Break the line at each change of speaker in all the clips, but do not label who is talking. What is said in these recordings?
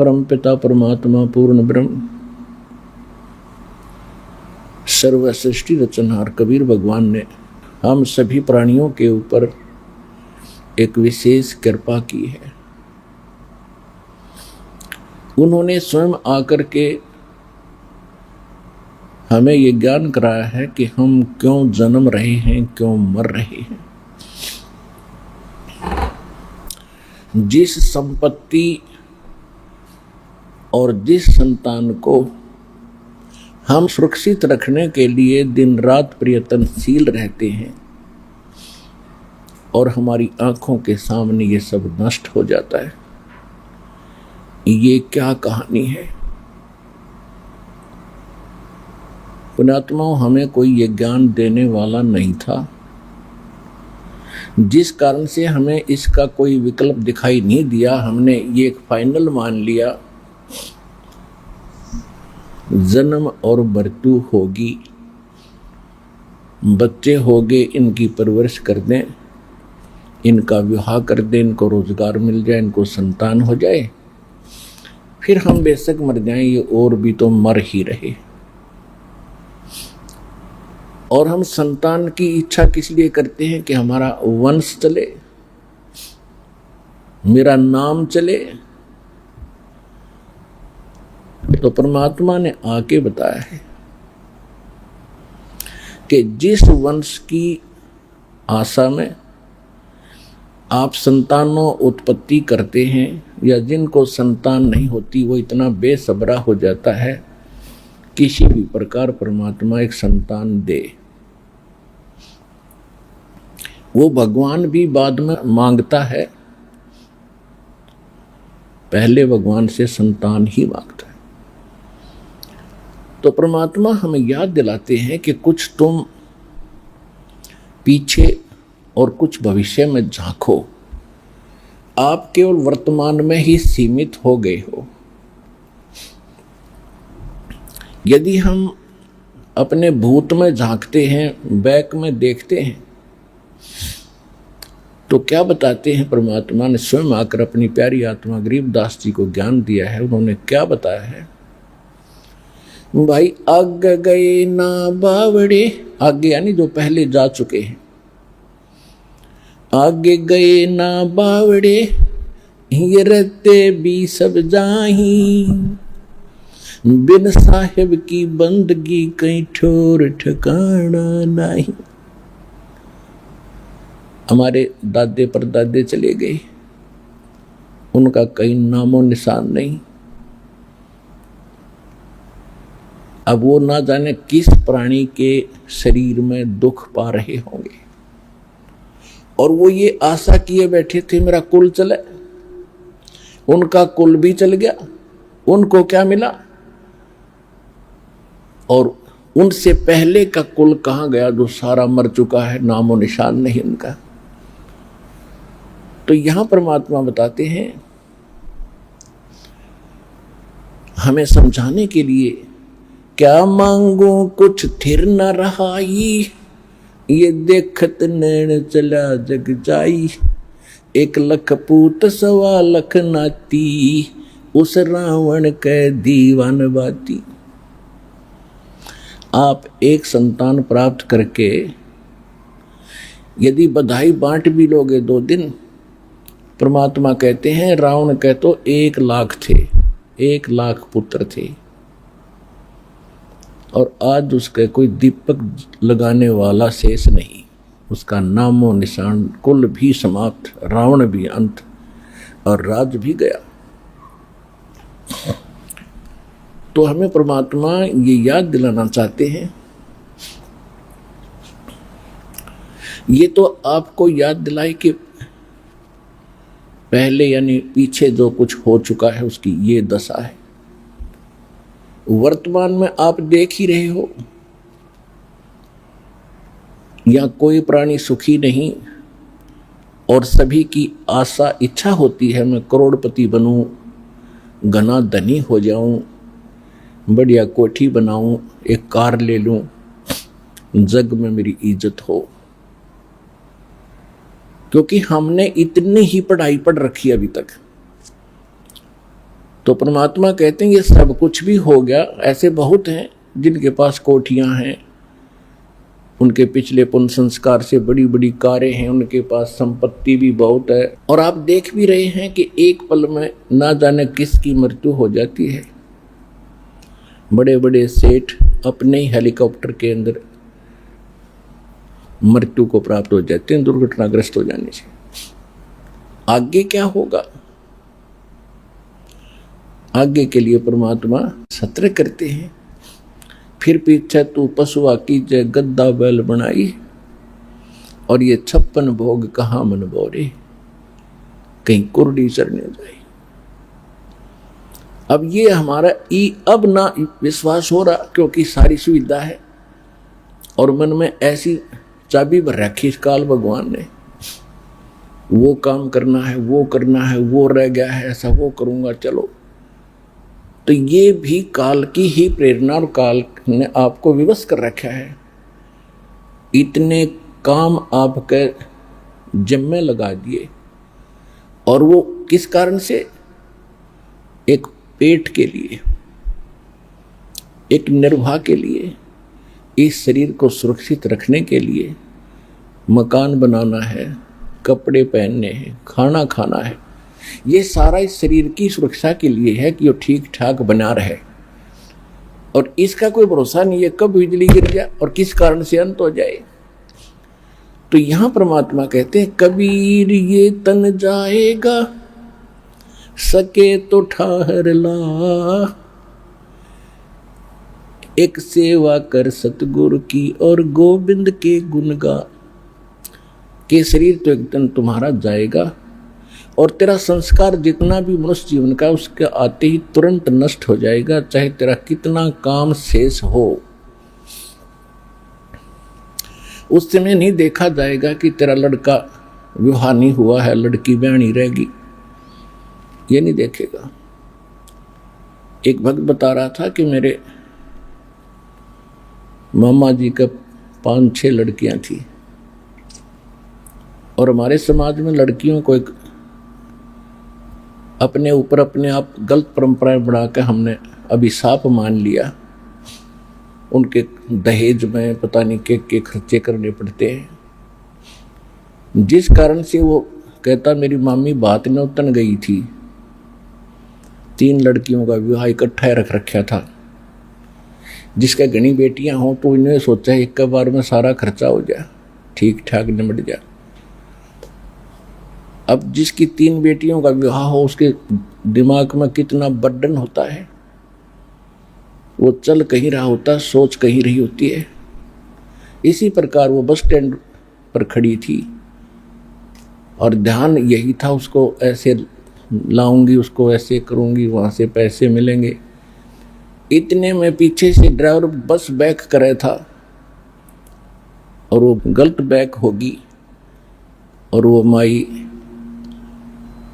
परम पिता परमात्मा पूर्ण ब्रह्म सर्व सृष्टि रचनहार कबीर भगवान ने हम सभी प्राणियों के ऊपर एक विशेष कृपा की है। उन्होंने स्वयं आकर के हमें ये ज्ञान कराया है कि हम क्यों जन्म रहे हैं, क्यों मर रहे हैं। जिस संपत्ति और जिस संतान को हम सुरक्षित रखने के लिए दिन रात प्रयत्नशील रहते हैं और हमारी आंखों के सामने ये सब नष्ट हो जाता है, ये क्या कहानी है। पुण्यात्माओं, हमें कोई ये ज्ञान देने वाला नहीं था, जिस कारण से हमें इसका कोई विकल्प दिखाई नहीं दिया। हमने ये एक फाइनल मान लिया, जन्म और मृत्यु होगी, बच्चे होंगे, इनकी परवरिश कर दें, इनका विवाह कर दें, इनको रोजगार मिल जाए, इनको संतान हो जाए, फिर हम बेशक मर जाएं, ये और भी तो मर ही रहे। और हम संतान की इच्छा किस लिए करते हैं कि हमारा वंश चले, मेरा नाम चले। तो परमात्मा ने आके बताया है कि जिस वंश की आशा में आप संतानों उत्पत्ति करते हैं या जिनको संतान नहीं होती, वो इतना बेसब्रा हो जाता है किसी भी प्रकार परमात्मा एक संतान दे। वो भगवान भी बाद में मांगता है, पहले भगवान से संतान ही मांगता है। तो परमात्मा हमें याद दिलाते हैं कि कुछ तुम पीछे और कुछ भविष्य में झांको। आप केवल वर्तमान में ही सीमित हो गए हो। यदि हम अपने भूत में झांकते हैं, बैक में देखते हैं, तो क्या बताते हैं परमात्मा ने स्वयं आकर अपनी प्यारी आत्मा गरीबदास जी को ज्ञान दिया है। उन्होंने क्या बताया है, भाई आगे गए ना बावड़े, आगे यानी जो पहले जा चुके हैं, आगे गए ना बावड़े, ये रहते भी सब जाही, बिन साहिब की बंदगी कहीं ठोर ठिकाना नहीं। हमारे दादे परदादे चले गए, उनका कहीं नामो निशान नहीं। अब वो ना जाने किस प्राणी के शरीर में दुख पा रहे होंगे, और वो ये आशा किए बैठे थे मेरा कुल चले। उनका कुल भी चल गया, उनको क्या मिला, और उनसे पहले का कुल कहाँ गया जो सारा मर चुका है, नामो निशान नहीं उनका। तो यहां परमात्मा बताते हैं हमें समझाने के लिए, क्या मांगू कुछ थिर न रहाई, ये देखत नैन चला जग जाई, 1 लख पूत 1.25 लख नाती, उस रावण के दीवान बाती। आप एक संतान प्राप्त करके यदि बधाई बांट भी लोगे 2 दिन, परमात्मा कहते हैं रावण के तो 1 लाख थे, 1 लाख पुत्र थे, और आज उसके कोई दीपक लगाने वाला शेष नहीं, उसका नामो निशान, कुल भी समाप्त, रावण भी अंत, और राज भी गया। तो हमें परमात्मा ये याद दिलाना चाहते हैं, ये तो आपको याद दिलाए कि पहले यानी पीछे जो कुछ हो चुका है उसकी ये दशा है। वर्तमान में आप देख ही रहे हो, या कोई प्राणी सुखी नहीं, और सभी की आशा इच्छा होती है मैं करोड़पति बनूं, घना धनी हो जाऊं, बढ़िया कोठी बनाऊं, एक कार ले लूं, जग में मेरी इज्जत हो। क्योंकि हमने इतनी ही पढ़ाई पढ़ रखी अभी तक, तो परमात्मा कहते हैं ये सब कुछ भी हो गया। ऐसे बहुत हैं जिनके पास कोठियां हैं, उनके पिछले पुण्य संस्कार से बड़ी बड़ी कारें हैं, उनके पास संपत्ति भी बहुत है, और आप देख भी रहे हैं कि एक पल में ना जाने किसकी मृत्यु हो जाती है। बड़े बड़े सेठ अपने ही हेलीकॉप्टर के अंदर मृत्यु को प्राप्त हो जाते हैं दुर्घटनाग्रस्त हो जाने से। आगे क्या होगा, आगे के लिए परमात्मा सत्र करते हैं। फिर पीछे तू पशुआ की जय गद्दा बैल बनाई, और ये 56 भोग कहाँ मन बोरे, कहीं कुर्डी चरने जाए। अब ये हमारा अब ना विश्वास हो रहा, क्योंकि सारी सुविधा है और मन में ऐसी चाबी भर रखी इस काल भगवान ने, वो काम करना है, वो करना है, वो रह गया है, ऐसा वो करूंगा चलो। तो ये भी काल की ही प्रेरणा, और काल ने आपको विवश कर रखा है। इतने काम आपके जिम्मे लगा दिए, और वो किस कारण से? एक पेट के लिए, एक निर्वाह के लिए, इस शरीर को सुरक्षित रखने के लिए। मकान बनाना है, कपड़े पहनने हैं, खाना खाना है, ये सारा इस शरीर की सुरक्षा के लिए है कि वो ठीक ठाक बना रहे। और इसका कोई भरोसा नहीं है कब बिजली गिर जाए और किस कारण से अंत हो जाए। तो यहां परमात्मा कहते हैं, कबीर ये तन जाएगा, सके तो ठहर ला, एक सेवा कर सतगुरु की और गोविंद के गुण गा। के शरीर तो एक दिन तुम्हारा जाएगा, और तेरा संस्कार जितना भी मनुष्य जीवन का उसके आते ही तुरंत नष्ट हो जाएगा, चाहे तेरा कितना काम शेष हो। उस समय नहीं देखा जाएगा कि तेरा लड़का विवाह नहीं हुआ है, लड़की ब्याही रहेगी, ये नहीं देखेगा। एक भक्त बता रहा था कि मेरे मामा जी का 5-6 लड़कियां थी, और हमारे समाज में लड़कियों को एक अपने ऊपर अपने आप गलत परंपराएं बढ़ाकर हमने अभिशाप मान लिया। उनके दहेज में पता नहीं के खर्चे करने पड़ते हैं, जिस कारण से वो कहता मेरी मामी बात न उतन गई थी। 3 लड़कियों का विवाह इकट्ठा रख रखा था। जिसका घनी बेटियां हों तो इन्होंने सोचा एक बार में सारा खर्चा हो जाए, ठीक ठाक निपट जाए। अब जिसकी 3 बेटियों का विवाह हो उसके दिमाग में कितना बर्डन होता है, वो चल कहीं रहा होता, सोच कहीं रही होती है। इसी प्रकार वो बस स्टैंड पर खड़ी थी और ध्यान यही था, उसको ऐसे लाऊंगी, उसको ऐसे करूंगी, वहां से पैसे मिलेंगे। इतने में पीछे से ड्राइवर बस बैक करे था और वो गलत बैक होगी, और वो माई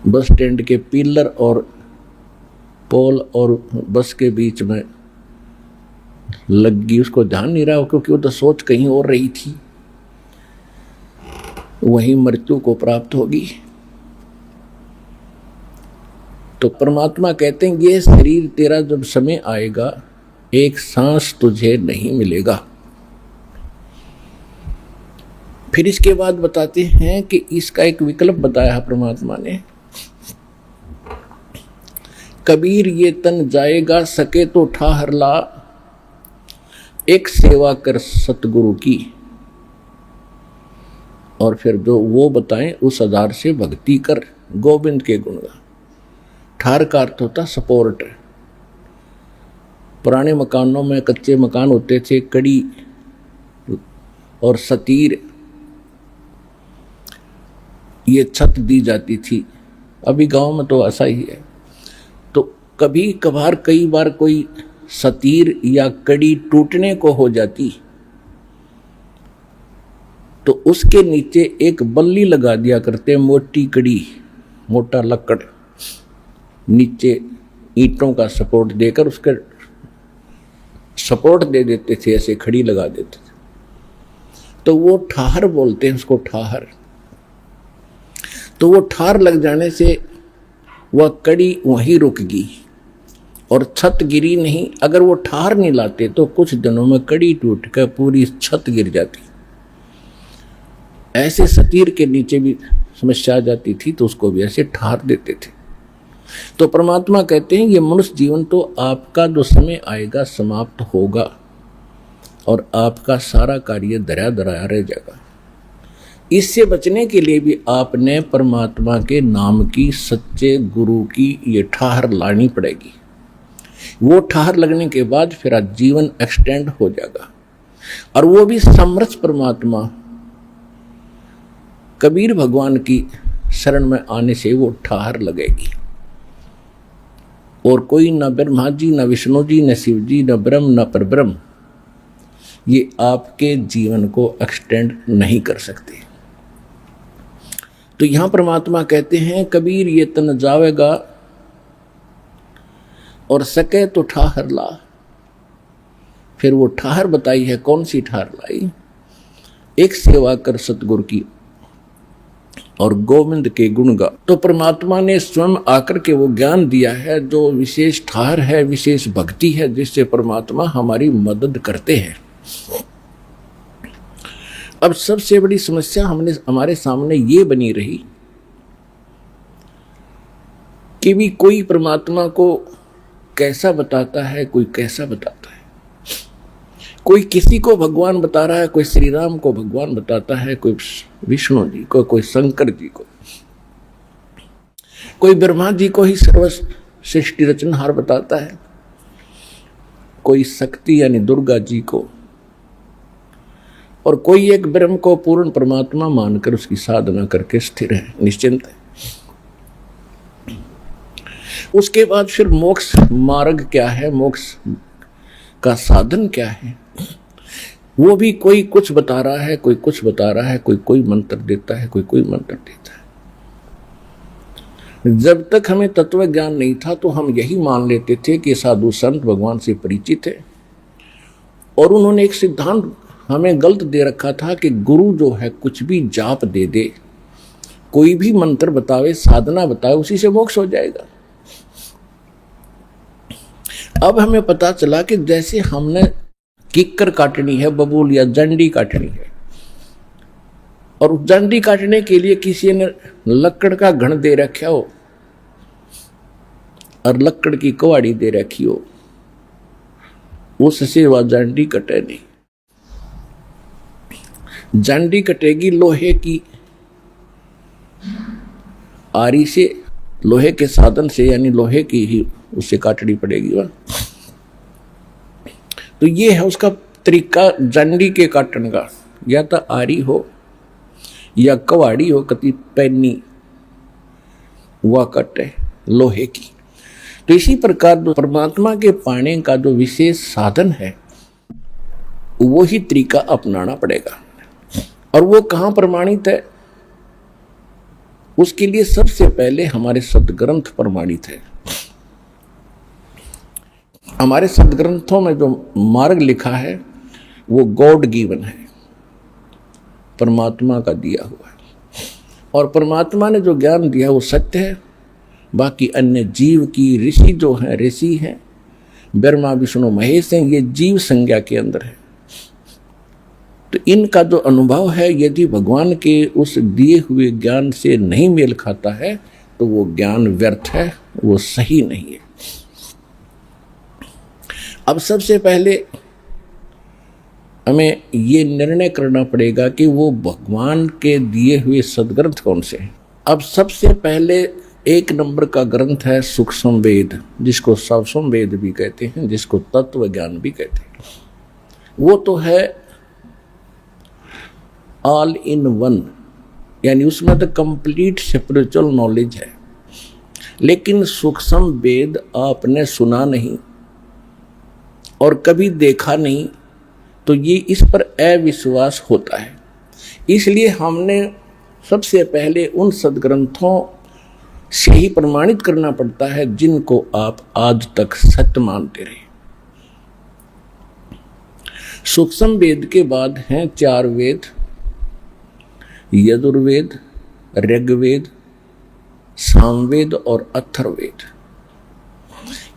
बस स्टैंड के पिलर और पोल और बस के बीच में लग गई। उसको ध्यान नहीं रहा, क्योंकि वो तो सोच कहीं और रही थी। वहीं मृत्यु को प्राप्त होगी। तो परमात्मा कहते हैं ये शरीर तेरा जब समय आएगा, एक सांस तुझे नहीं मिलेगा। फिर इसके बाद बताते हैं कि इसका एक विकल्प बताया है परमात्मा ने, कबीर ये तन जाएगा, सके तो ठहर ला, एक सेवा कर सतगुरु की। और फिर जो वो बताएं उस आधार से भक्ति कर, गोविंद के गुण गा। ठार का अर्थ होता सपोर्ट। पुराने मकानों में कच्चे मकान होते थे, कड़ी और सतीर ये छत दी जाती थी। अभी गांव में तो ऐसा ही है। तो कभी कभार कई बार कोई सतीर या कड़ी टूटने को हो जाती तो उसके नीचे एक बल्ली लगा दिया करते, मोटी कड़ी, मोटा लकड़, नीचे ईंटों का सपोर्ट देकर उसके सपोर्ट दे देते थे, ऐसे खड़ी लगा देते थे। तो वो ठाहर बोलते हैं उसको, ठाहर। तो वो ठार लग जाने से वह कड़ी वहीं रुक गई, और छत गिरी नहीं, अगर वो ठार नहीं लाते तो कुछ दिनों में कड़ी टूट कर पूरी छत गिर जाती। ऐसे सतीर के नीचे भी समस्या आ जाती थी तो उसको भी ऐसे ठार देते थे। तो परमात्मा कहते हैं ये मनुष्य जीवन तो आपका जो समय आएगा समाप्त होगा और आपका सारा कार्य दरा दराया रह जाएगा। इससे बचने के लिए भी आपने परमात्मा के नाम की, सच्चे गुरु की ये ठाहर लानी पड़ेगी। वो ठाहर लगने के बाद फिर आज जीवन एक्सटेंड हो जाएगा और वो भी समर्थ परमात्मा कबीर भगवान की शरण में आने से वो ठाहर लगेगी। और कोई न ब्रह्मा जी, न विष्णु जी, न शिव जी, न ब्रह्म, न परब्रह्म ये आपके जीवन को एक्सटेंड नहीं कर सकते। तो यहां परमात्मा कहते हैं कबीर ये तन जावेगा और सके तो ठाहर ला। फिर वो ठाहर बताई है, कौन सी ठाहर लाई? एक सेवा कर सतगुरु की और गोविंद के गुण गा। तो परमात्मा ने स्वयं आकर के वो ज्ञान दिया है जो विशेष ठाहर है, विशेष भक्ति है, जिससे परमात्मा हमारी मदद करते हैं। अब सबसे बड़ी समस्या हमारे सामने ये बनी रही कि भी कोई परमात्मा को कैसा बताता है, कोई कैसा बताता है। कोई किसी को भगवान बता रहा है, कोई श्री राम को भगवान बताता है, कोई विष्णु जी को, कोई शंकर जी को, कोई ब्रह्मा जी को ही सर्व सृष्टि रचनहार बताता है, कोई शक्ति यानी दुर्गा जी को, और कोई एक ब्रह्म को पूर्ण परमात्मा मानकर उसकी साधना करके स्थिर है, निश्चिंत है। उसके बाद फिर मोक्ष मार्ग क्या है, मोक्ष का साधन क्या है, वो भी कोई कुछ बता रहा है, कोई कुछ बता रहा है, कोई मंत्र देता है, कोई मंत्र देता है। जब तक हमें तत्व ज्ञान नहीं था तो हम यही मान लेते थे कि साधु संत भगवान से परिचित है, और उन्होंने एक सिद्धांत हमें गलत दे रखा था कि गुरु जो है कुछ भी जाप दे दे, कोई भी मंत्र बतावे, साधना बताए, उसी से मोक्ष हो जाएगा। अब हमें पता चला कि जैसे हमने किक्कर काटनी है, बबूल या जंडी काटनी है, और उस जंडी काटने के लिए किसी ने लकड़ का घन दे रखा हो और लकड़ की कुहाड़ी दे रखी हो, उससे वह जंडी कटे नहीं। जंडी कटेगी लोहे की आरी से, लोहे के साधन से, यानी लोहे की ही उससे काटनी पड़ेगी वह। तो ये है उसका तरीका जंडी के काटने का, या तो आरी हो या कवाड़ी हो, कति पैनी वह कटे लोहे की। तो इसी प्रकार जो परमात्मा के पाने का जो विशेष साधन है वो ही तरीका अपनाना पड़ेगा। और वो कहाँ प्रमाणित है? उसके लिए सबसे पहले हमारे सदग्रंथ प्रमाणित है। हमारे सदग्रंथों में जो मार्ग लिखा है वो गॉड गिवन है, परमात्मा का दिया हुआ है, और परमात्मा ने जो ज्ञान दिया वो सत्य है। बाकी अन्य जीव की ऋषि जो हैं, ऋषि हैं ब्रह्मा विष्णु महेश हैं, ये जीव संज्ञा के अंदर है। तो इनका जो अनुभव है यदि भगवान के उस दिए हुए ज्ञान से नहीं मेल खाता है तो वो ज्ञान व्यर्थ है, वो सही नहीं है। अब सबसे पहले हमें ये निर्णय करना पड़ेगा कि वो भगवान के दिए हुए सदग्रंथ कौन से हैं। अब सबसे पहले एक नंबर का ग्रंथ है सूक्ष्म वेद, जिसको सूक्ष्म वेद भी कहते हैं, जिसको तत्व ज्ञान भी कहते हैं। वो तो है ऑल इन वन, यानी उसमें तो कंप्लीट स्पिरिचुअल नॉलेज है। लेकिन सूक्ष्म वेद आपने सुना नहीं और कभी देखा नहीं तो ये इस पर अविश्वास होता है। इसलिए हमने सबसे पहले उन सदग्रंथों से ही प्रमाणित करना पड़ता है जिनको आप आज तक सत्य मानते रहे। सूक्ष्म वेद के बाद हैं 4 वेद, यजुर्वेद, ऋग्वेद, सामवेद और अथर्ववेद।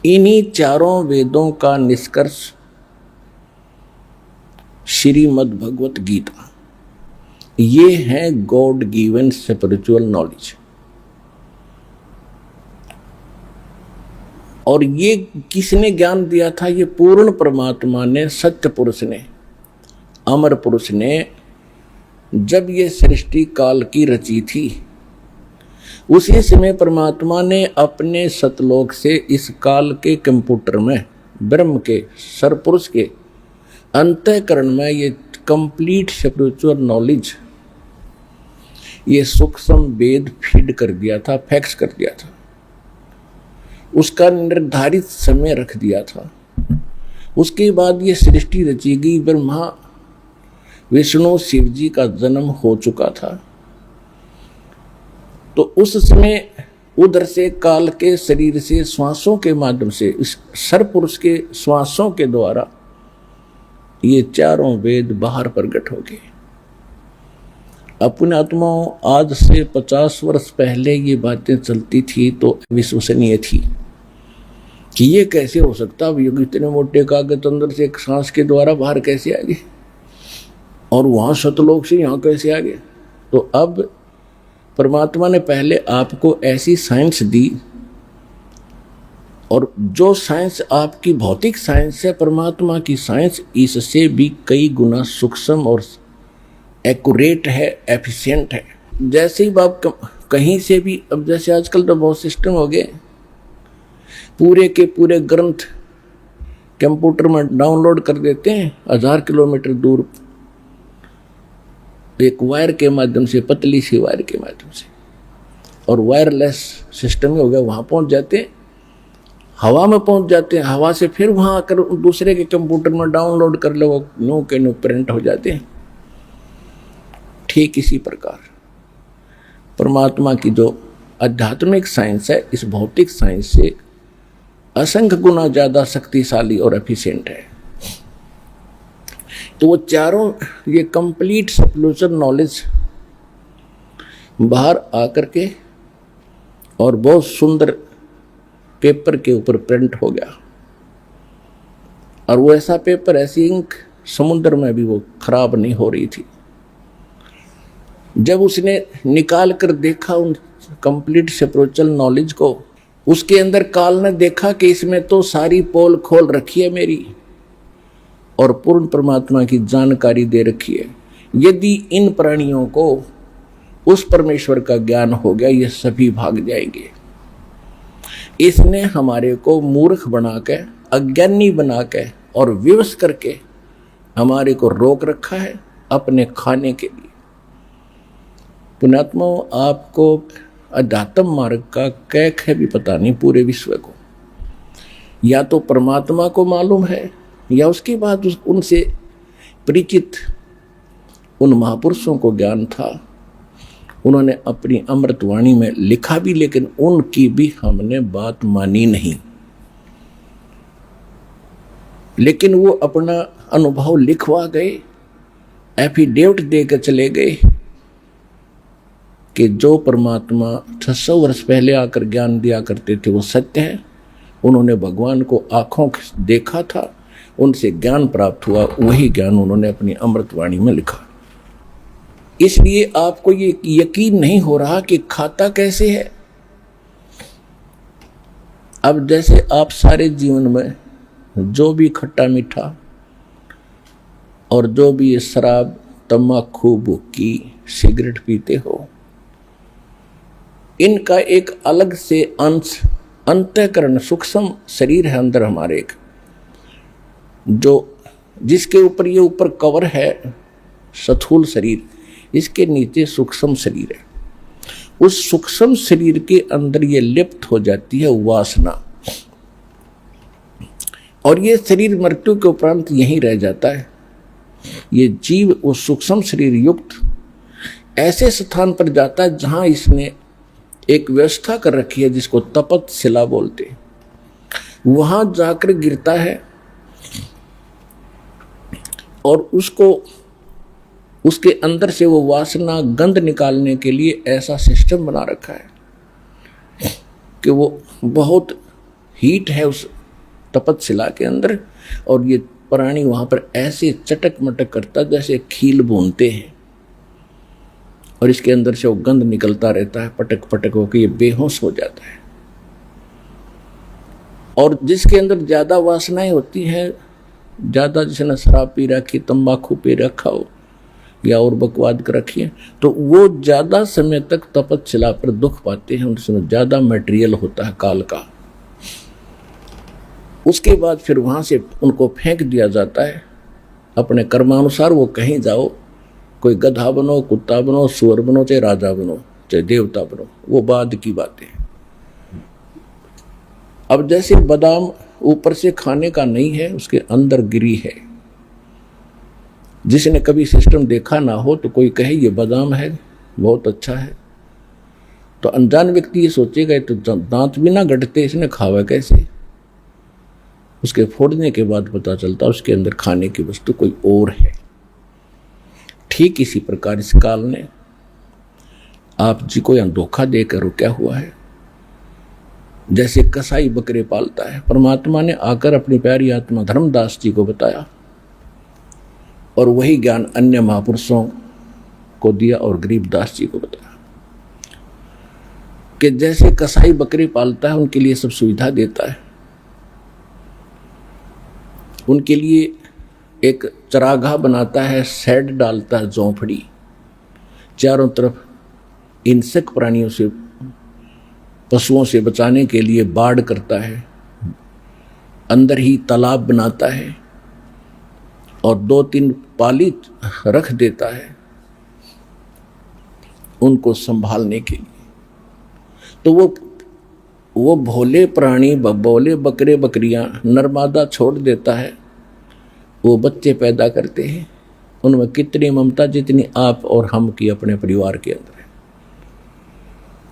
इन्हीं चारों वेदों का निष्कर्ष श्रीमद् भगवत गीता, ये है गॉड गिवन स्पिरिचुअल नॉलेज। और ये किसने ज्ञान दिया था? ये पूर्ण परमात्मा ने, सत्य पुरुष ने, अमर पुरुष ने जब ये सृष्टि काल की रची थी, उसी समय परमात्मा ने अपने सतलोक से इस काल के कंप्यूटर में, ब्रह्म के सरपुरुष के अंतःकरण में ये कंप्लीट स्पिरिचुअल नॉलेज, ये सूक्ष्म वेद फीड कर दिया था, फैक्स कर दिया था, उसका निर्धारित समय रख दिया था। उसके बाद ये सृष्टि रची गई। ब्रह्मा विष्णु शिव जी का जन्म हो चुका था। तो उस समय उधर से काल के शरीर से श्वासों के माध्यम से, इस सरपुरुष के श्वासों के द्वारा ये चारों वेद बाहर प्रकट हो गए। अपने आत्माओं, आज से 50 वर्ष पहले ये बातें चलती थी तो विश्वसनीय थी कि ये कैसे हो सकता, अब इतने मोटे कागज अंदर से एक सांस के द्वारा बाहर कैसे आ गए, और वहां सतलोक से यहाँ कैसे आ गए। तो अब परमात्मा ने पहले आपको ऐसी साइंस दी, और जो साइंस आपकी भौतिक साइंस है, परमात्मा की साइंस इससे भी कई गुना सूक्ष्म और एक्यूरेट है, एफिशिएंट है। जैसे ही आप कहीं से भी, अब जैसे आजकल तो बहुत सिस्टम हो गए, पूरे के पूरे ग्रंथ कंप्यूटर में डाउनलोड कर देते हैं 1000 किलोमीटर दूर, एक वायर के माध्यम से, पतली सी वायर के माध्यम से, और वायरलेस सिस्टम हो गया, वहां पहुंच जाते हैं, हवा में पहुंच जाते हैं, हवा से फिर वहां आकर दूसरे के कंप्यूटर में डाउनलोड कर लो, वो नो के नो प्रिंट हो जाते हैं। ठीक इसी प्रकार परमात्मा की जो आध्यात्मिक साइंस है, इस भौतिक साइंस से असंख्य गुना ज्यादा शक्तिशाली और एफिशिएंट है। तो वो चारों, ये कंप्लीट स्पिरिचुअल नॉलेज बाहर आकर के और बहुत सुंदर पेपर के ऊपर प्रिंट हो गया। और वो ऐसा पेपर, ऐसी इंक समुद्र में भी वो खराब नहीं हो रही थी। जब उसने निकाल कर देखा उन कंप्लीट स्पिरिचुअल नॉलेज को, उसके अंदर काल ने देखा कि इसमें तो सारी पोल खोल रखी है मेरी, और पूर्ण परमात्मा की जानकारी दे रखी है। यदि इन प्राणियों को उस परमेश्वर का ज्ञान हो गया, ये सभी भाग जाएंगे। इसने हमारे को मूर्ख बना के, अज्ञानी बना के और विवश करके हमारे को रोक रखा है अपने खाने के लिए। पुण्यात्माओं, आपको अध्यात्म मार्ग का कैक है भी पता नहीं पूरे विश्व को। या तो परमात्मा को मालूम है, या उसके बाद उनसे परिचित उन महापुरुषों को ज्ञान था, उन्होंने अपनी अमृतवाणी में लिखा भी, लेकिन उनकी भी हमने बात मानी नहीं। लेकिन वो अपना अनुभव लिखवा गए, एफिडेविट देकर चले गए कि जो परमात्मा 600 वर्ष पहले आकर ज्ञान दिया करते थे वो सत्य है। उन्होंने भगवान को आंखों से देखा था, उनसे ज्ञान प्राप्त हुआ, वही ज्ञान उन्होंने अपनी अमृतवाणी में लिखा। इसलिए आपको ये यकीन नहीं हो रहा कि खाता कैसे है। अब जैसे आप सारे जीवन में जो भी खट्टा मीठा और जो भी शराब, तम्बाकू, भुक्की, सिगरेट पीते हो, इनका एक अलग से अंश, अंतःकरण, सूक्ष्म शरीर है अंदर हमारे एक, जो जिसके ऊपर ये ऊपर कवर है स्थूल शरीर, इसके नीचे सूक्ष्म शरीर है। उस सूक्ष्म शरीर के अंदर ये लिप्त हो जाती है वासना, और ये शरीर मृत्यु के उपरांत यहीं रह जाता है। ये जीव उस सूक्ष्म शरीर युक्त ऐसे स्थान पर जाता है जहां इसने एक व्यवस्था कर रखी है, जिसको तपतशिला बोलते, वहां जाकर गिरता है, और उसको, उसके अंदर से वो वासना गंध निकालने के लिए ऐसा सिस्टम बना रखा है कि वो बहुत हीट है उस तपतशिला के अंदर, और ये प्राणी वहां पर ऐसे चटक मटक करता जैसे खील भूनते हैं, और इसके अंदर से वो गंध निकलता रहता है, पटक पटक होकर ये बेहोश हो जाता है। और जिसके अंदर ज्यादा वासनाएं होती हैं, ज्यादा जिसने शराब पी रखी, तंबाकू पी रखा हो या और बकवाद कर रखी है, तो वो ज्यादा समय तक तपतशिला पर दुख पाते हैं, उनसे ज्यादा मटेरियल होता है काल का। उसके बाद फिर वहां से उनको फेंक दिया जाता है अपने कर्मानुसार। वो कहीं जाओ, कोई गधा बनो, कुत्ता बनो, सुअर बनो, चाहे राजा बनो, चाहे देवता बनो, वो बाद की बातें। अब जैसे बादाम ऊपर से खाने का नहीं है, उसके अंदर गिरी है। जिसने कभी सिस्टम देखा ना हो तो कोई कहे ये बादाम है, बहुत अच्छा है, तो अनजान व्यक्ति ये सोचेगा तो दांत भी ना गढ़ते, इसने खावा कैसे। उसके फोड़ने के बाद पता चलता उसके अंदर खाने की वस्तु कोई और है। ठीक इसी प्रकार इस काल ने आप जी को यहां धोखा देकर क्या हुआ है। जैसे कसाई बकरे पालता है, परमात्मा ने आकर अपनी प्यारी आत्मा धर्मदास जी को बताया, और वही ज्ञान अन्य महापुरुषों को दिया और गरीबदास जी को बताया कि जैसे कसाई बकरी पालता है, उनके लिए सब सुविधा देता है, उनके लिए एक चरागाह बनाता है, शेड डालता है, झोंपड़ी, चारों तरफ हिंसक प्राणियों से, पशुओं से बचाने के लिए बाड़ करता है, अंदर ही तालाब बनाता है और 2-3 पाली रख देता है उनको संभालने के लिए। तो वो भोले प्राणी, भोले बकरे बकरियां नरमादा छोड़ देता है, वो बच्चे पैदा करते हैं, उनमें कितनी ममता जितनी आप और हम की अपने परिवार के अंदर है।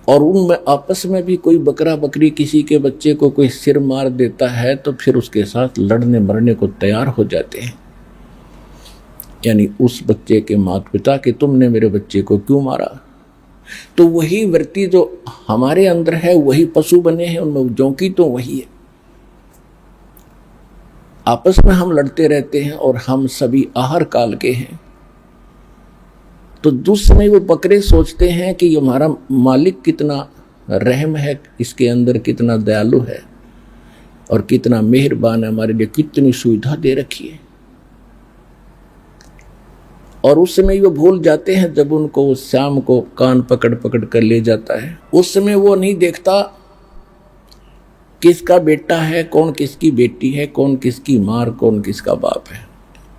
और उनमें आपस में भी कोई बकरा बकरी किसी के बच्चे को कोई सिर मार देता है तो फिर उसके साथ लड़ने मरने को तैयार हो जाते हैं, यानी उस बच्चे के माता पिता कि तुमने मेरे बच्चे को क्यों मारा। तो वही वृत्ति जो हमारे अंदर है, वही पशु बने हैं, उनमें जोंकी तो वही है। आपस में हम लड़ते रहते हैं और हम सभी आहार काल के हैं। तो जिस समय वो बकरे सोचते हैं कि ये हमारा मालिक कितना रहम है, इसके अंदर कितना दयालु है और कितना मेहरबान है, हमारे लिए कितनी सुविधा दे रखी है, और उस समय वो भूल जाते हैं जब उनको शाम को कान पकड़ पकड़ कर ले जाता है। उस समय वो नहीं देखता किसका बेटा है, कौन किसकी बेटी है, कौन किसकी मार, कौन किसका बाप है।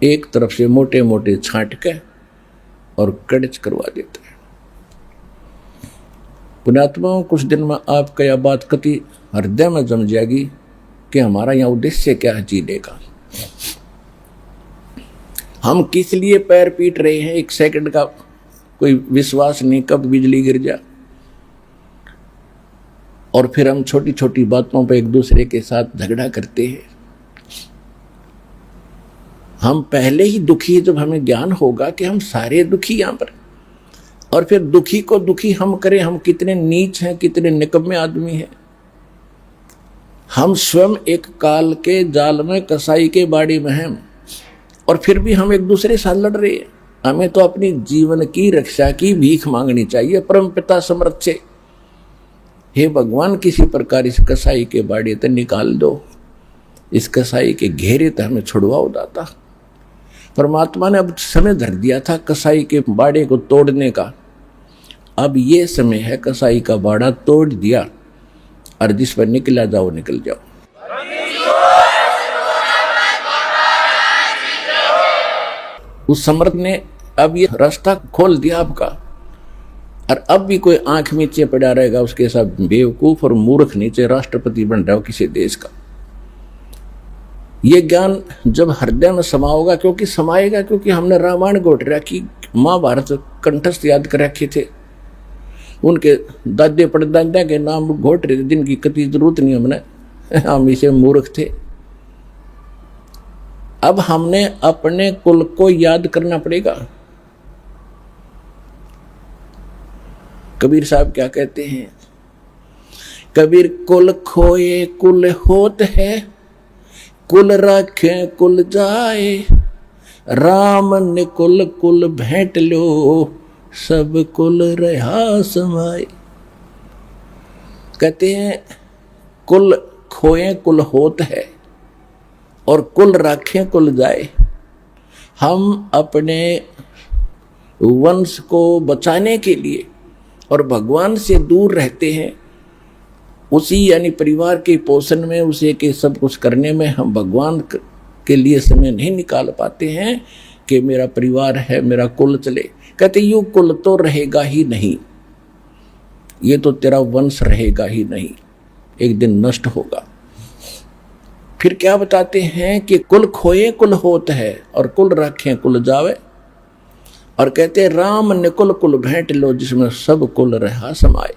एक तरफ से मोटे मोटे छांट के और कड़च करवा देता है। पुण्यात्माओं, कुछ दिन में आपका यह बात कति हृदय में जम जाएगी कि हमारा यहाँ उद्देश्य क्या है जीने का। हम किस लिए पैर पीट रहे हैं, एक सेकंड का कोई विश्वास नहीं कब बिजली गिर जाए। और फिर हम छोटी छोटी बातों पर एक दूसरे के साथ झगड़ा करते हैं। हम पहले ही दुखी, जब हमें ज्ञान होगा कि हम सारे दुखी यहां पर, और फिर दुखी को दुखी हम करें, हम कितने नीच हैं, कितने निकम्मे आदमी हैं। हम स्वयं एक काल के जाल में, कसाई के बाड़ी में हैं, और फिर भी हम एक दूसरे साथ लड़ रहे हैं। हमें तो अपनी जीवन की रक्षा की भीख मांगनी चाहिए परम पिता समर्थ से। हे भगवान, किसी प्रकार इस कसाई के बाड़े तक निकाल दो, इस कसाई के घेरे तक हमें छुड़वाओ दाता। परमात्मा ने अब समय धर दिया था कसाई के बाड़े को तोड़ने का। अब ये समय है, कसाई का बाड़ा तोड़ दिया, और जिस पर निकला जाओ निकल जाओ। उस समर्थ ने अब ये रास्ता खोल दिया आपका, और अब भी कोई आंख नीचे पड़ा रहेगा उसके साथ बेवकूफ और मूर्ख नीचे राष्ट्रपति बन रहा हो किसी देश का। ये ज्ञान जब हृदय में समाओगा, क्योंकि समाएगा, क्योंकि हमने रामायण घोट रखी, महाभारत कंठस्थ याद कर रखे थे, उनके दादे परदादा के नाम घोट रहे थे जिनकी कति जरूरत नहीं हमने, हम इसे मूर्ख थे। अब हमने अपने कुल को याद करना पड़ेगा। कबीर साहब क्या कहते हैं कबीर कुल खोए कुल होत है, कुल राखे कुल जाए, राम ने कुल कुल भेंट लो, सब कुल रहा समाए। कहते हैं कुल खोए कुल होत है और कुल राखे कुल जाए। हम अपने वंश को बचाने के लिए और भगवान से दूर रहते हैं, उसी यानी परिवार के पोषण में, उसे के सब कुछ करने में हम भगवान के लिए समय नहीं निकाल पाते हैं कि मेरा परिवार है, मेरा कुल चले। कहते यूं कुल तो रहेगा ही नहीं, ये तो तेरा वंश रहेगा ही नहीं, एक दिन नष्ट होगा। फिर क्या बताते हैं कि कुल खोए कुल होत है और कुल राखे कुल जावे, और कहते राम ने कुल कुल भेंट लो, जिसमें सब कुल रहा समाए।